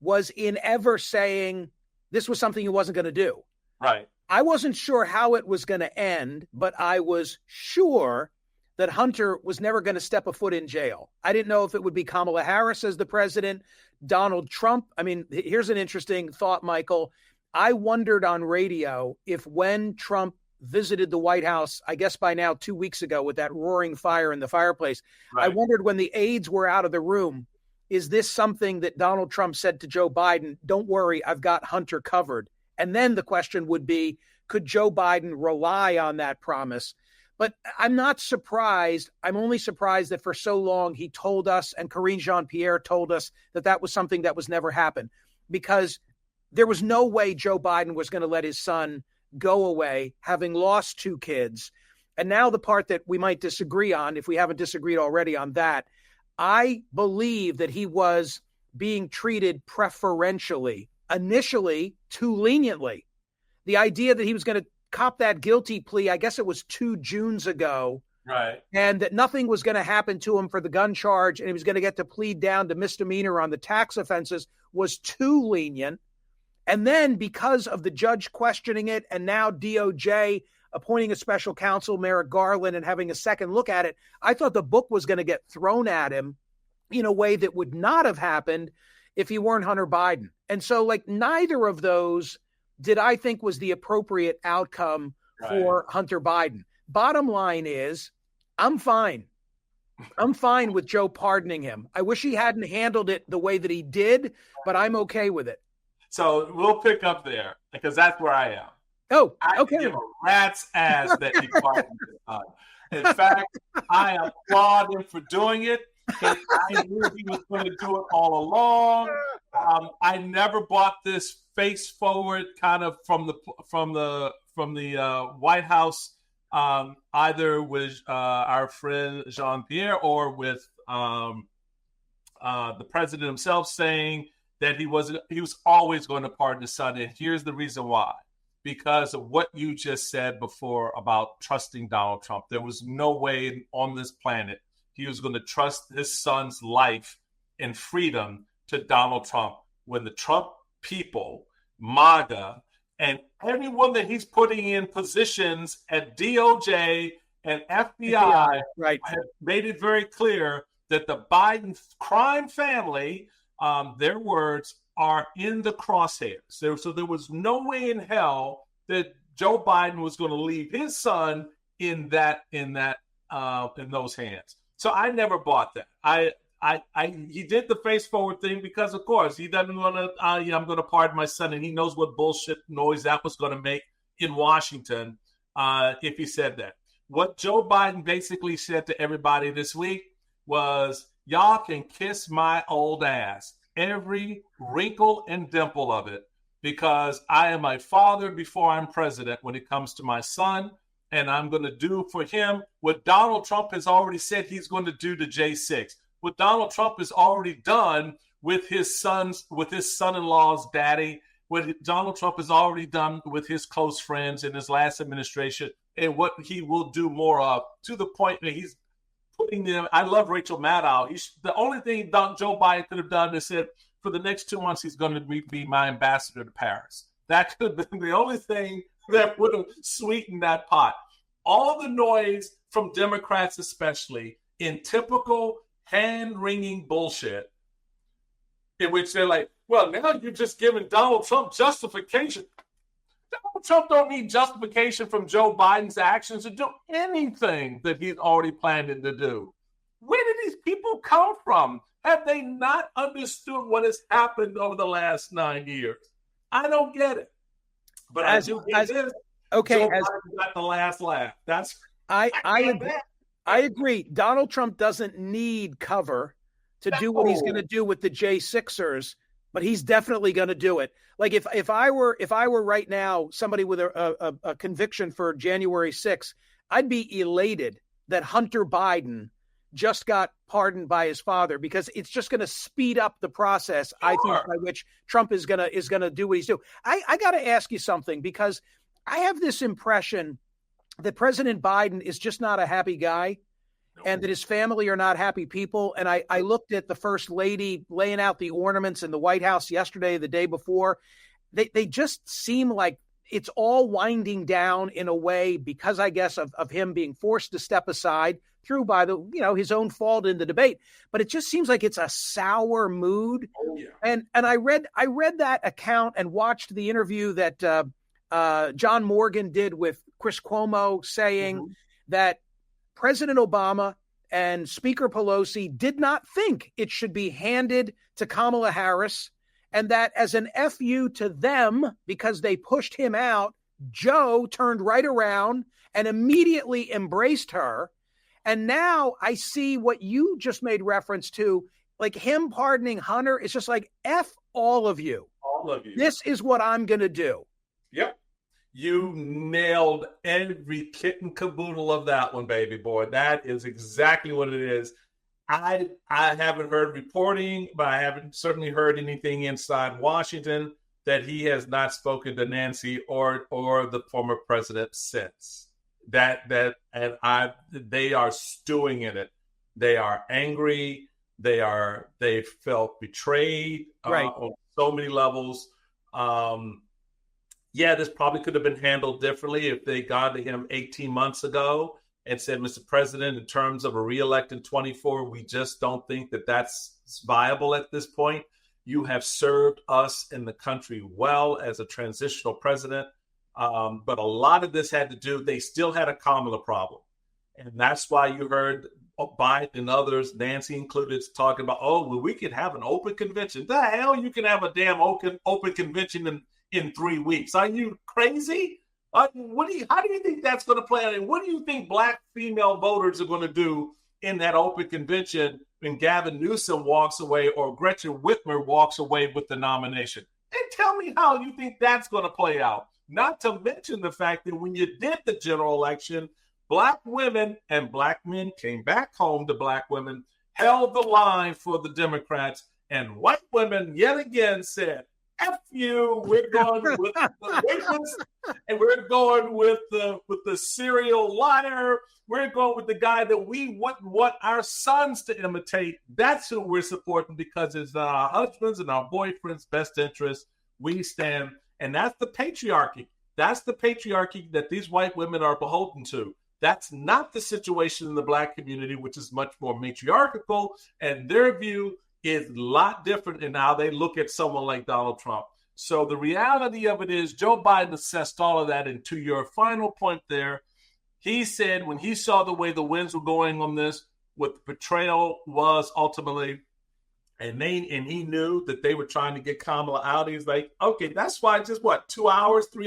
[SPEAKER 2] was in ever saying this was something he wasn't going to do.
[SPEAKER 1] Right.
[SPEAKER 2] I wasn't sure how it was going to end, but I was sure that Hunter was never going to step a foot in jail. I didn't know if it would be Kamala Harris as the president, Donald Trump. I mean, here's an interesting thought, Michael. I wondered on radio if when Trump visited the White House, I guess by now 2 weeks ago with that roaring fire in the fireplace, right. I wondered when the aides were out of the room, is this something that Donald Trump said to Joe Biden, don't worry, I've got Hunter covered? And then the question would be, could Joe Biden rely on that promise? But I'm not surprised. I'm only surprised that for so long he told us, and Karine Jean-Pierre told us, that that was something that was never happened, because there was no way Joe Biden was going to let his son go away, having lost two kids. And now the part that we might disagree on, if we haven't disagreed already on that, I believe that he was being treated preferentially, initially too leniently. The idea that he was going to cop that guilty plea, I guess it was 2 Junes ago,
[SPEAKER 1] right? And
[SPEAKER 2] that nothing was going to happen to him for the gun charge, and he was going to get to plead down to misdemeanor on the tax offenses, was too lenient. And then because of the judge questioning it, and now DOJ appointing a special counsel, Merrick Garland, and having a second look at it, I thought the book was going to get thrown at him in a way that would not have happened if he weren't Hunter Biden. And so, like, neither of those did I think was the appropriate outcome for Hunter Biden. Bottom line is, I'm fine. I'm fine with Joe pardoning him. I wish he hadn't handled it the way that he did, but I'm okay with it.
[SPEAKER 1] So we'll pick up there because that's where I am.
[SPEAKER 2] Oh,
[SPEAKER 1] I
[SPEAKER 2] okay.
[SPEAKER 1] give a rat's ass that he pardoned his son. In fact, I applaud him for doing it. I knew he was going to do it all along. I never bought this face forward kind of from the White House, either with our friend Jean-Pierre or with the president himself, saying that he was always going to pardon his son. And here's the reason why. Because of what you just said before about trusting Donald Trump. There was no way on this planet he was going to trust his son's life and freedom to Donald Trump when the Trump people, MAGA, and everyone that he's putting in positions at DOJ and FBI
[SPEAKER 2] right,
[SPEAKER 1] have made it very clear that the Biden crime family, their words, are in the crosshairs. So there was no way in hell that Joe Biden was going to leave his son in those hands. So I never bought that. He did the face forward thing because, of course, he doesn't want to. I'm going to pardon my son, and he knows what bullshit noise that was going to make in Washington if he said that. What Joe Biden basically said to everybody this week was, "Y'all can kiss my old ass, every wrinkle and dimple of it, because I am a father before I'm president when it comes to my son, and I'm going to do for him what Donald Trump has already said he's going to do to J6, what Donald Trump has already done with his son-in-law's daddy, what Donald Trump has already done with his close friends in his last administration, and what he will do more of, to the point that he's putting them." I love Rachel Maddow. The only thing Joe Biden could have done is said, for the next 2 months, he's going to be my ambassador to Paris. That could have been the only thing that would have sweetened that pot. All the noise from Democrats, especially, in typical hand-wringing bullshit, in which they're like, well, now you're just giving Donald Trump justification. Donald Trump don't need justification from Joe Biden's actions to do anything that he's already planning to do. Where did these people come from? Have they not understood what has happened over the last 9 years? I don't get it. But I do get this.
[SPEAKER 2] Okay,
[SPEAKER 1] Joe Biden got the last laugh.
[SPEAKER 2] I agree. Donald Trump doesn't need cover to do what he's going to do with the J6ers, but he's definitely going to do it. Like if I were right now somebody with a conviction for January 6th, I'd be elated that Hunter Biden just got pardoned by his father, because it's just going to speed up the process, I think, by which Trump is going to do what he's doing. I got to ask you something, because I have this impression that President Biden is just not a happy guy, and that his family are not happy people. And I looked at the First Lady laying out the ornaments in the White House yesterday, the day before. They just seem like it's all winding down in a way because, I guess, of him being forced to step aside through by his own fault in the debate. But it just seems like it's a sour mood.
[SPEAKER 1] Oh, yeah.
[SPEAKER 2] And I read that account and watched the interview that John Morgan did with Chris Cuomo, saying that President Obama and Speaker Pelosi did not think it should be handed to Kamala Harris, and that as an FU to them, because they pushed him out, Joe turned right around and immediately embraced her. And now I see what you just made reference to, like him pardoning Hunter. It's just like, F all of you.
[SPEAKER 1] All of you.
[SPEAKER 2] This is what I'm going to do.
[SPEAKER 1] Yep. You nailed every kit and caboodle of that one, baby boy. That is exactly what it is. I haven't heard reporting, but I haven't certainly heard anything inside Washington that he has not spoken to Nancy or the former president since. They are stewing in it. They are angry. They felt betrayed on so many levels. This probably could have been handled differently if they got to him 18 months ago and said, Mr. President, in terms of a reelect in 24, we just don't think that that's viable at this point. You have served us and the country well as a transitional president. But a lot of this had to do, they still had a Kamala problem. And that's why you heard Biden and others, Nancy included, talking about, we could have an open convention. The hell you can have a damn open convention in 3 weeks? Are you crazy? How do you think that's going to play out? And what do you think black female voters are going to do in that open convention when Gavin Newsom walks away or Gretchen Whitmer walks away with the nomination? And tell me how you think that's going to play out. Not to mention the fact that when you did the general election, black women and black men came back home to black women, held the line for the Democrats, and white women yet again said, F you, we're going with the rapist, and we're going with the serial liar. We're going with the guy that we wouldn't want our sons to imitate. That's who we're supporting because it's our husbands and our boyfriends' best interest. We stand, and that's the patriarchy. That's the patriarchy that these white women are beholden to. That's not the situation in the black community, which is much more matriarchal, and their view is a lot different in how they look at someone like Donald Trump. So the reality of it is Joe Biden assessed all of that. And to your final point there, he said when he saw the way the winds were going on this, what the betrayal was ultimately, and he knew that they were trying to get Kamala out. He's like, okay, that's why just 3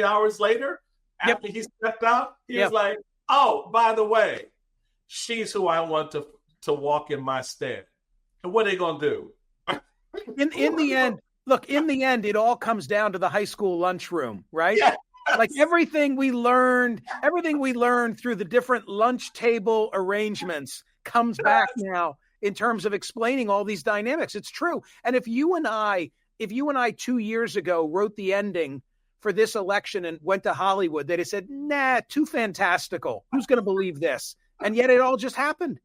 [SPEAKER 1] hours later, after he stepped out, he was like, oh, by the way, she's who I want to walk in my stead. And what are they going to do?
[SPEAKER 2] In the end, it all comes down to the high school lunchroom, right?
[SPEAKER 1] Yes.
[SPEAKER 2] Like everything we learned through the different lunch table arrangements comes back now in terms of explaining all these dynamics. It's true. And if you and I 2 years ago wrote the ending for this election and went to Hollywood, they'd have said, nah, too fantastical. Who's going to believe this? And yet it all just happened.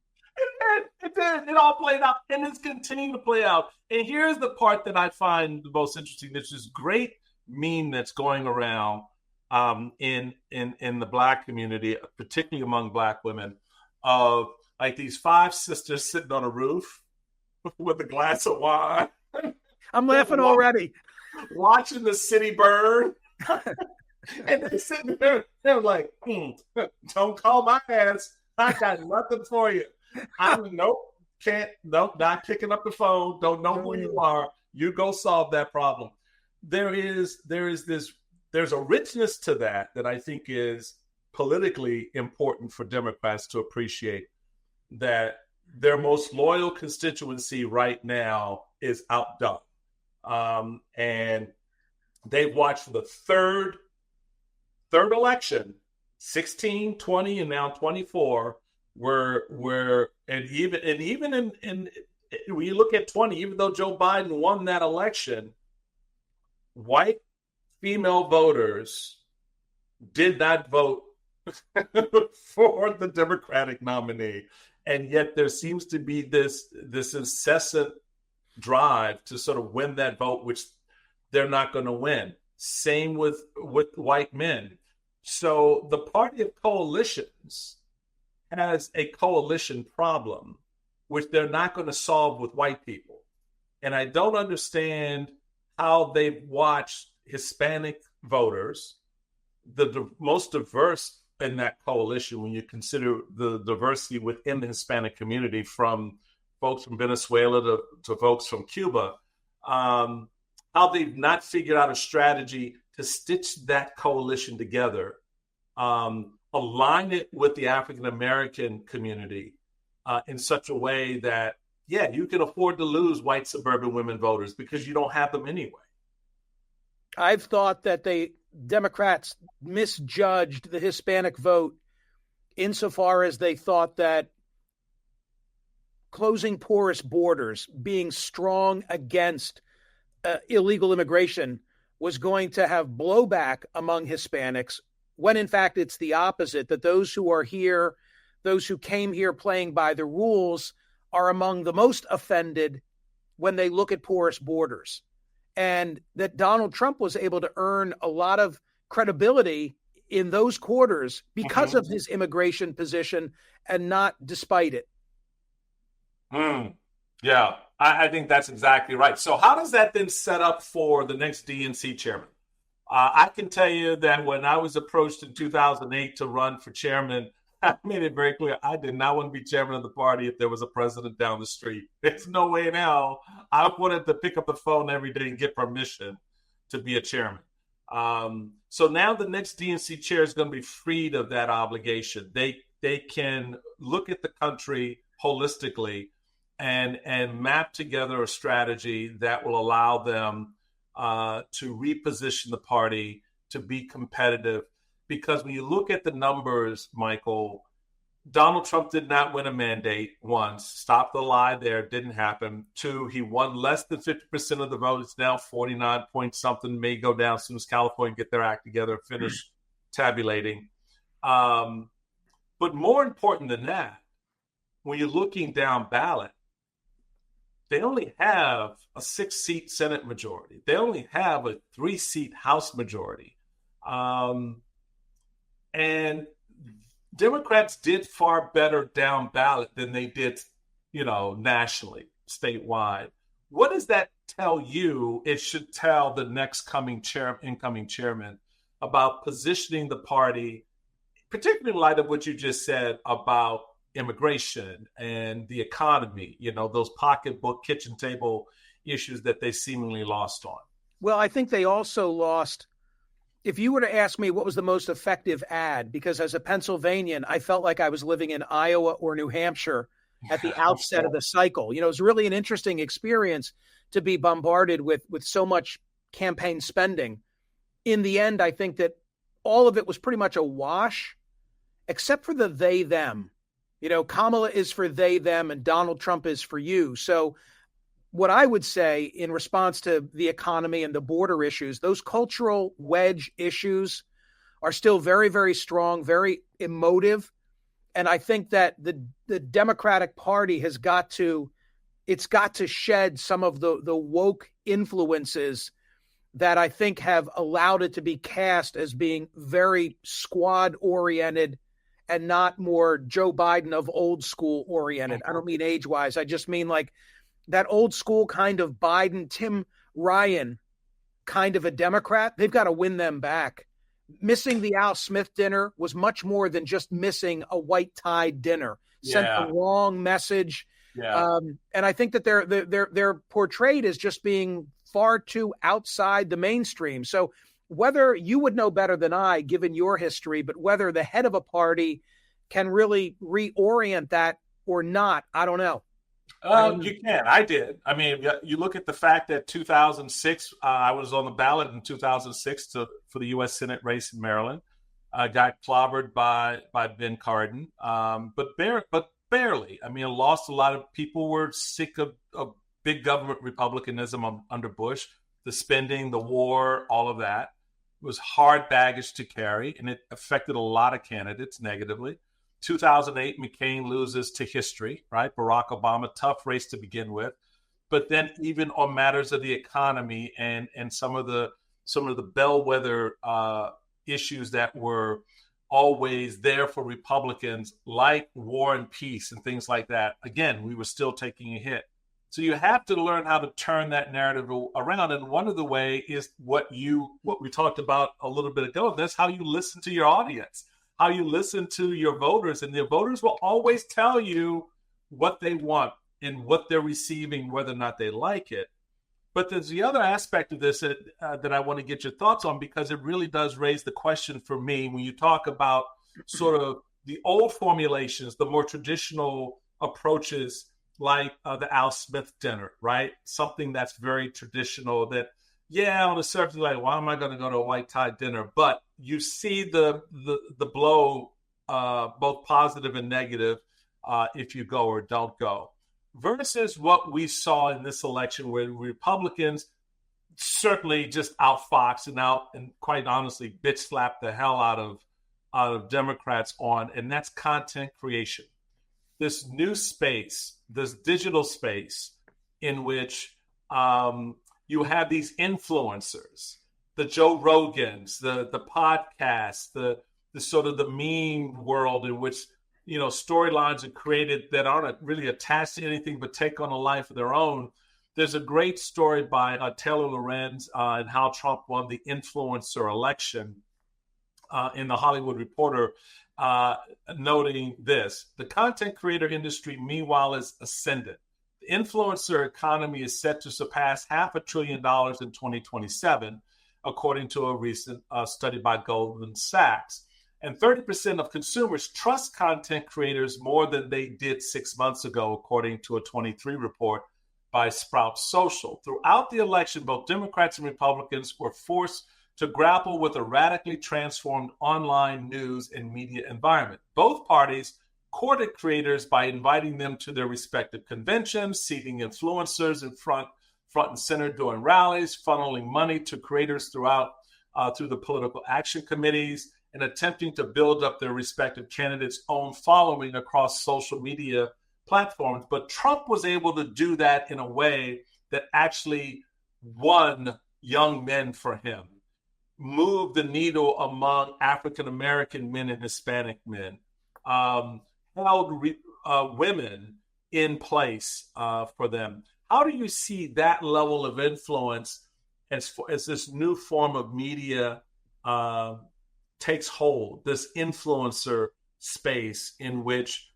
[SPEAKER 1] It did. It all played out, and it's continuing to play out. And here's the part that I find the most interesting. There's this great meme that's going around in the black community, particularly among black women, of like these 5 sisters sitting on a roof with a glass of wine.
[SPEAKER 2] I'm laughing already.
[SPEAKER 1] Watching the city burn. And they're sitting there, they're like, don't call my ass. I got nothing for you. Not picking up the phone. Don't know who you are. You go solve that problem. There's a richness to that I think is politically important for Democrats to appreciate, that their most loyal constituency right now is outdone. And they've watched the third election, 16, 20, and now 24, where even in when you look at 20, even though Joe Biden won that election, white female voters did not vote for the Democratic nominee. And yet there seems to be this incessant drive to sort of win that vote, which they're not going to win. Same with white men. So the party of coalitions has a coalition problem, which they're not going to solve with white people. And I don't understand how they've watched Hispanic voters, the most diverse in that coalition, when you consider the diversity within the Hispanic community, from folks from Venezuela to folks from Cuba, how they've not figured out a strategy to stitch that coalition together, align it with the African-American community in such a way that, you can afford to lose white suburban women voters because you don't have them anyway.
[SPEAKER 2] I've thought that Democrats misjudged the Hispanic vote insofar as they thought that closing porous borders, being strong against illegal immigration, was going to have blowback among Hispanics, when in fact it's the opposite, that those who are here, those who came here playing by the rules, are among the most offended when they look at porous borders. And that Donald Trump was able to earn a lot of credibility in those quarters because of his immigration position and not despite it.
[SPEAKER 1] Yeah, I think that's exactly right. So how does that then set up for the next DNC chairman? I can tell you that when I was approached in 2008 to run for chairman, I made it very clear I did not want to be chairman of the party if there was a president down the street. There's no way in hell I wanted to pick up the phone every day and get permission to be a chairman. So now the next DNC chair is going to be freed of that obligation. They can look at the country holistically and map together a strategy that will allow them to reposition the party to be competitive. Because when you look at the numbers, Michael, Donald Trump did not win a mandate. One, stop the lie there, didn't happen. Two, he won less than 50% of the vote. It's now 49 point something, may go down as soon as California get their act together and finish tabulating. But more important than that, when you're looking down ballot, they only have a 6-seat Senate majority. They only have a 3-seat House majority. And Democrats did far better down ballot than they did, nationally, statewide. What does that tell you? It should tell the next incoming chairman about positioning the party, particularly in light of what you just said about immigration and the economy, those pocketbook, kitchen table issues that they seemingly lost on.
[SPEAKER 2] Well, I think they also lost. If you were to ask me what was the most effective ad, because as a Pennsylvanian, I felt like I was living in Iowa or New Hampshire at the outset of the cycle. It was really an interesting experience to be bombarded with so much campaign spending. In the end, I think that all of it was pretty much a wash, except for the they, them. Kamala is for they, them, and Donald Trump is for you. So what I would say in response to the economy and the border issues, those cultural wedge issues are still very, very strong, very emotive. And I think that the Democratic Party has got to shed some of the woke influences that I think have allowed it to be cast as being very squad oriented and not more Joe Biden of old school oriented. I don't mean age wise. I just mean like that old school kind of Biden, Tim Ryan kind of a Democrat. They've got to win them back. Missing the Al Smith dinner was much more than just missing a white tie dinner. Sent the wrong message. Yeah. And I think that they're portrayed as just being far too outside the mainstream. So whether you would know better than I, given your history, but whether the head of a party can really reorient that or not, I don't know.
[SPEAKER 1] You can. I did. I mean, you look at the fact that 2006, I was on the ballot in 2006 for the U.S. Senate race in Maryland. Got clobbered by Ben Cardin, but barely. I mean, I lost a lot of people. Were sick of big government republicanism under Bush, the spending, the war, all of that. It was hard baggage to carry, and it affected a lot of candidates negatively. 2008, McCain loses to history, right? Barack Obama, tough race to begin with. But then even on matters of the economy and some of the bellwether issues that were always there for Republicans, like war and peace and things like that, again, we were still taking a hit. So you have to learn how to turn that narrative around. And one of the ways is what we talked about a little bit ago. That's how you listen to your audience, how you listen to your voters. And the voters will always tell you what they want and what they're receiving, whether or not they like it. But there's the other aspect of this that I want to get your thoughts on, because it really does raise the question for me when you talk about sort of the old formulations, the more traditional approaches like the Al Smith dinner, right? Something that's very traditional that, on the surface, like, why am I going to go to a white tie dinner? But you see the blow, both positive and negative, if you go or don't go. Versus what we saw in this election, where Republicans certainly just outfoxed and quite honestly bitch slapped the hell out of Democrats on, and that's content creation. This new space, this digital space in which you have these influencers, the Joe Rogans, the podcasts, the sort of the meme world in which storylines are created that aren't really attached to anything but take on a life of their own. There's a great story by Taylor Lorenz and how Trump won the influencer election in the Hollywood Reporter, noting this. The content creator industry, meanwhile, is ascendant. The influencer economy is set to surpass $500 billion in 2027. according to a recent study by Goldman Sachs. And 30% of consumers trust content creators more than they did 6 months ago, according to a 23 report by Sprout Social. Throughout the election, both Democrats and Republicans were forced to grapple with a radically transformed online news and media environment. Both parties courted creators by inviting them to their respective conventions, seating influencers in front and center during rallies, funneling money to creators through the political action committees, and attempting to build up their respective candidates' own following across social media platforms. But Trump was able to do that in a way that actually won young men for him, moved the needle among African-American men and Hispanic men, held women in place for them. How do you see that level of influence as this new form of media takes hold, this influencer space in which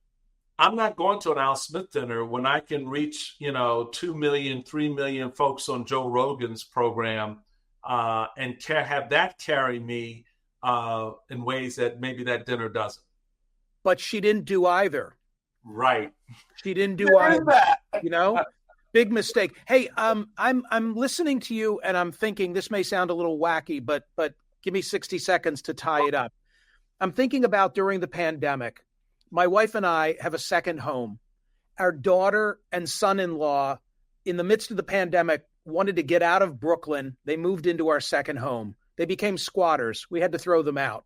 [SPEAKER 1] I'm not going to an Al Smith dinner when I can reach, 2 million, 3 million folks on Joe Rogan's program and have that carry me in ways that maybe that dinner doesn't.
[SPEAKER 2] But she didn't do either.
[SPEAKER 1] Right.
[SPEAKER 2] She didn't do either. Big mistake. Hey, I'm listening to you and I'm thinking this may sound a little wacky, but give me 60 seconds to tie it up. I'm thinking about during the pandemic, my wife and I have a second home. Our daughter and son-in-law, in the midst of the pandemic, wanted to get out of Brooklyn. They moved into our second home. They became squatters. We had to throw them out.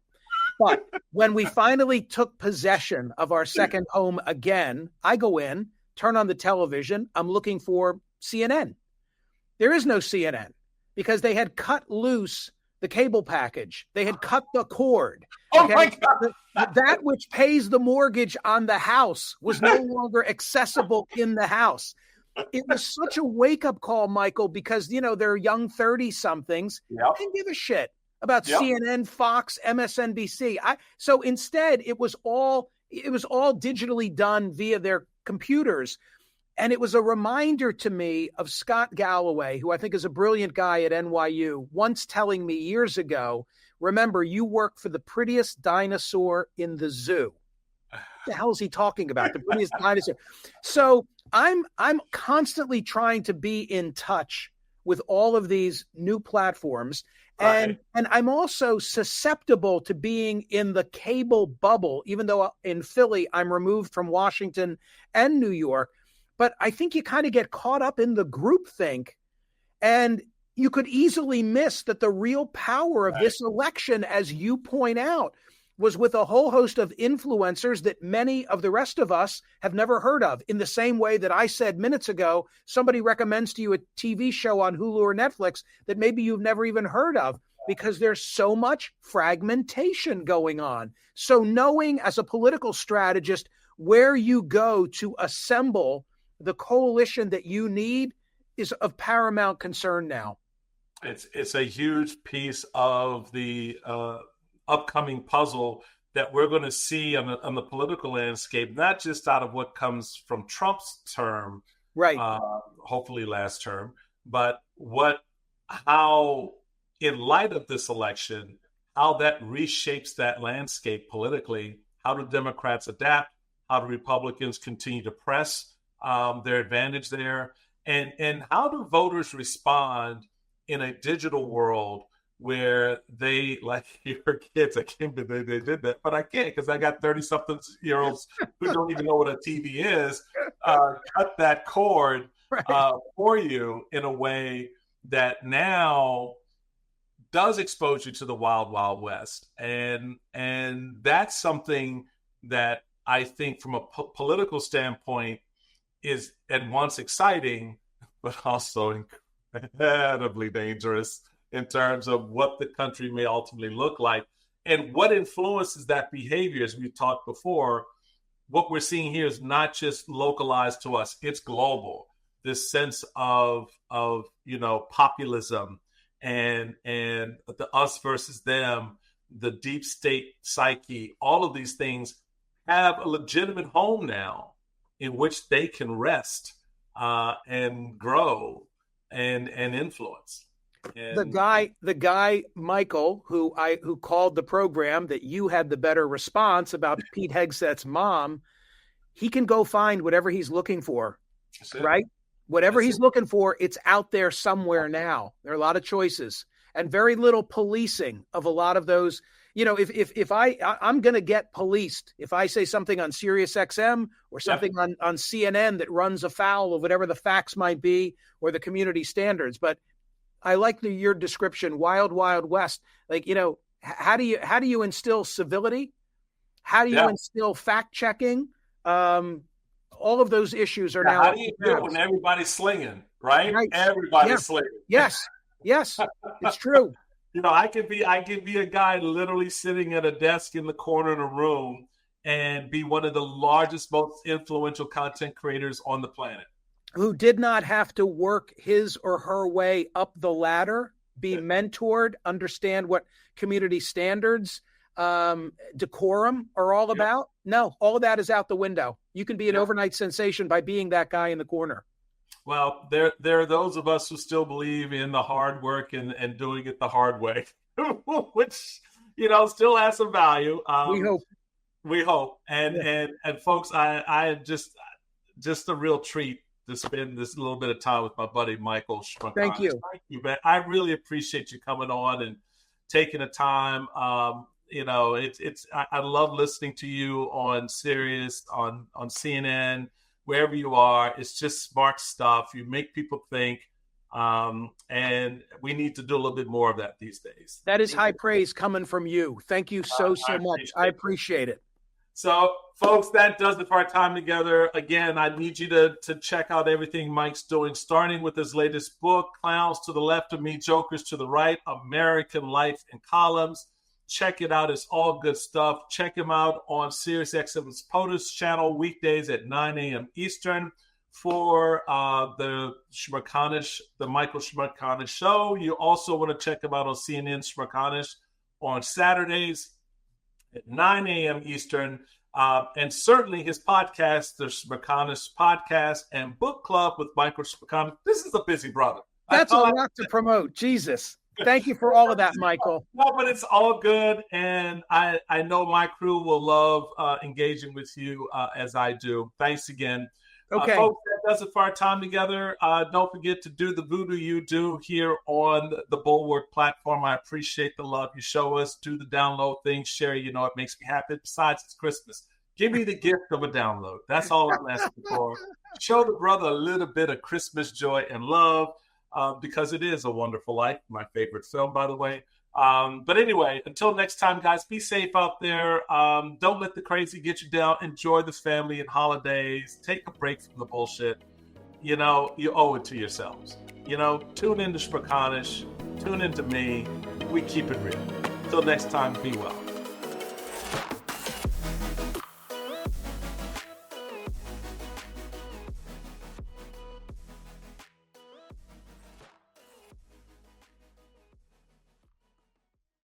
[SPEAKER 2] But when we finally took possession of our second home again, I go in, turn on the television. I'm looking for CNN. There is no CNN because they had cut loose the cable package. They had cut the cord.
[SPEAKER 1] Okay? Oh my God.
[SPEAKER 2] That which pays the mortgage on the house was no longer accessible in the house. It was such a wake-up call, Michael, because, they're young 30-somethings.
[SPEAKER 1] Yep.
[SPEAKER 2] They didn't give a shit about CNN, Fox, MSNBC. So instead, it was all digitally done via their computers. And it was a reminder to me of Scott Galloway, who I think is a brilliant guy at NYU, once telling me years ago, remember, you work for the prettiest dinosaur in the zoo. What the hell is he talking about? The prettiest dinosaur. So I'm constantly trying to be in touch with all of these new platforms. And I'm also susceptible to being in the cable bubble, even though in Philly, I'm removed from Washington and New York. But I think you kind of get caught up in the groupthink, and you could easily miss that the real power of this election, as you point out, was with a whole host of influencers that many of the rest of us have never heard of. In the same way that I said minutes ago, somebody recommends to you a TV show on Hulu or Netflix that maybe you've never even heard of, because there's so much fragmentation going on. So knowing as a political strategist where you go to assemble the coalition that you need is of paramount concern now.
[SPEAKER 1] It's a huge piece of the upcoming puzzle that we're going to see on the political landscape, not just out of what comes from Trump's term,
[SPEAKER 2] right?
[SPEAKER 1] Hopefully last term, but how in light of this election, how that reshapes that landscape politically. How do Democrats adapt? How do Republicans continue to press their advantage there? And how do voters respond in a digital world where they, like your kids, I can't believe they did that, but I can't because I got 30-something-year-olds who don't even know what a TV is, cut that cord for you in a way that now does expose you to the wild, wild west. And that's something that I think from a political standpoint is at once exciting, but also incredibly dangerous in terms of what the country may ultimately look like and what influences that behavior. As we've talked before, what we're seeing here is not just localized to us, it's global. This sense of populism and the us versus them, the deep state psyche, all of these things have a legitimate home now in which they can rest and grow and influence. And
[SPEAKER 2] the guy, Michael, who called the program that you had the better response about Pete Hegseth's mom, he can go find whatever he's looking for, right? Whatever he's looking for, it's out there somewhere now. There are a lot of choices and very little policing of a lot of those. You know, if I'm going to get policed if I say something on SiriusXM or something on CNN that runs afoul of whatever the facts might be or the community standards. But I like your description, wild, wild west. Like, you know, how do you instill civility? How do you instill fact checking? All of those issues are now.
[SPEAKER 1] How do you do it when everybody's slinging, right? Everybody's slinging.
[SPEAKER 2] Yes, it's true.
[SPEAKER 1] You know, I could be a guy literally sitting at a desk in the corner of a room and be one of the largest, most influential content creators on the planet.
[SPEAKER 2] Who did not have to work his or her way up the ladder, be mentored, understand what community standards, decorum are all about. No, all of that is out the window. You can be an overnight sensation by being that guy in the corner.
[SPEAKER 1] Well, there are those of us who still believe in the hard work and doing it the hard way, which, you know, still has some value. We hope. And folks, I just a real treat to spend this little bit of time with my buddy, Michael Smerconish.
[SPEAKER 2] Thank you,
[SPEAKER 1] man. I really appreciate you coming on and taking the time. You know, I love listening to you on Sirius, on CNN, wherever you are. It's just smart stuff. You make people think, and we need to do a little bit more of that these days.
[SPEAKER 2] That is high praise coming from you. Thank you so much. I appreciate it.
[SPEAKER 1] So, folks, that does it for our time together. Again, I need you to check out everything Mike's doing, starting with his latest book, Clowns to the Left of Me, Jokers to the Right, American Life in Columns. Check it out. It's all good stuff. Check him out on SiriusXM's POTUS channel, weekdays at 9 a.m. Eastern for the Michael Smerconish Show. You also want to check him out on CNN Smerconish on Saturdays at 9 a.m. Eastern. And certainly his podcast, the Smerconish Podcast and Book Club with Michael Smerconish. This is a busy brother.
[SPEAKER 2] That's a lot to promote. Jesus. Thank you for all of that, Michael.
[SPEAKER 1] No, but it's all good. And I know my crew will love engaging with you as I do. Thanks again.
[SPEAKER 2] Okay.
[SPEAKER 1] Folks, that does it for our time together. Don't forget to do the voodoo you do here on the Bulwark platform. I appreciate the love you show us. Do the download thing. Share, you know, it makes me happy. Besides, it's Christmas. Give me the gift of a download. That's all I'm asking for. Show the brother a little bit of Christmas joy and love. Because it is a Wonderful Life, my favorite film, by the way. But anyway, until next time, guys, be safe out there. Don't let the crazy get you down. Enjoy the family and holidays. Take a break from the bullshit. You know, you owe it to yourselves. You know, tune in to Smerconish. Tune in to me. We keep it real. Until next time, be well.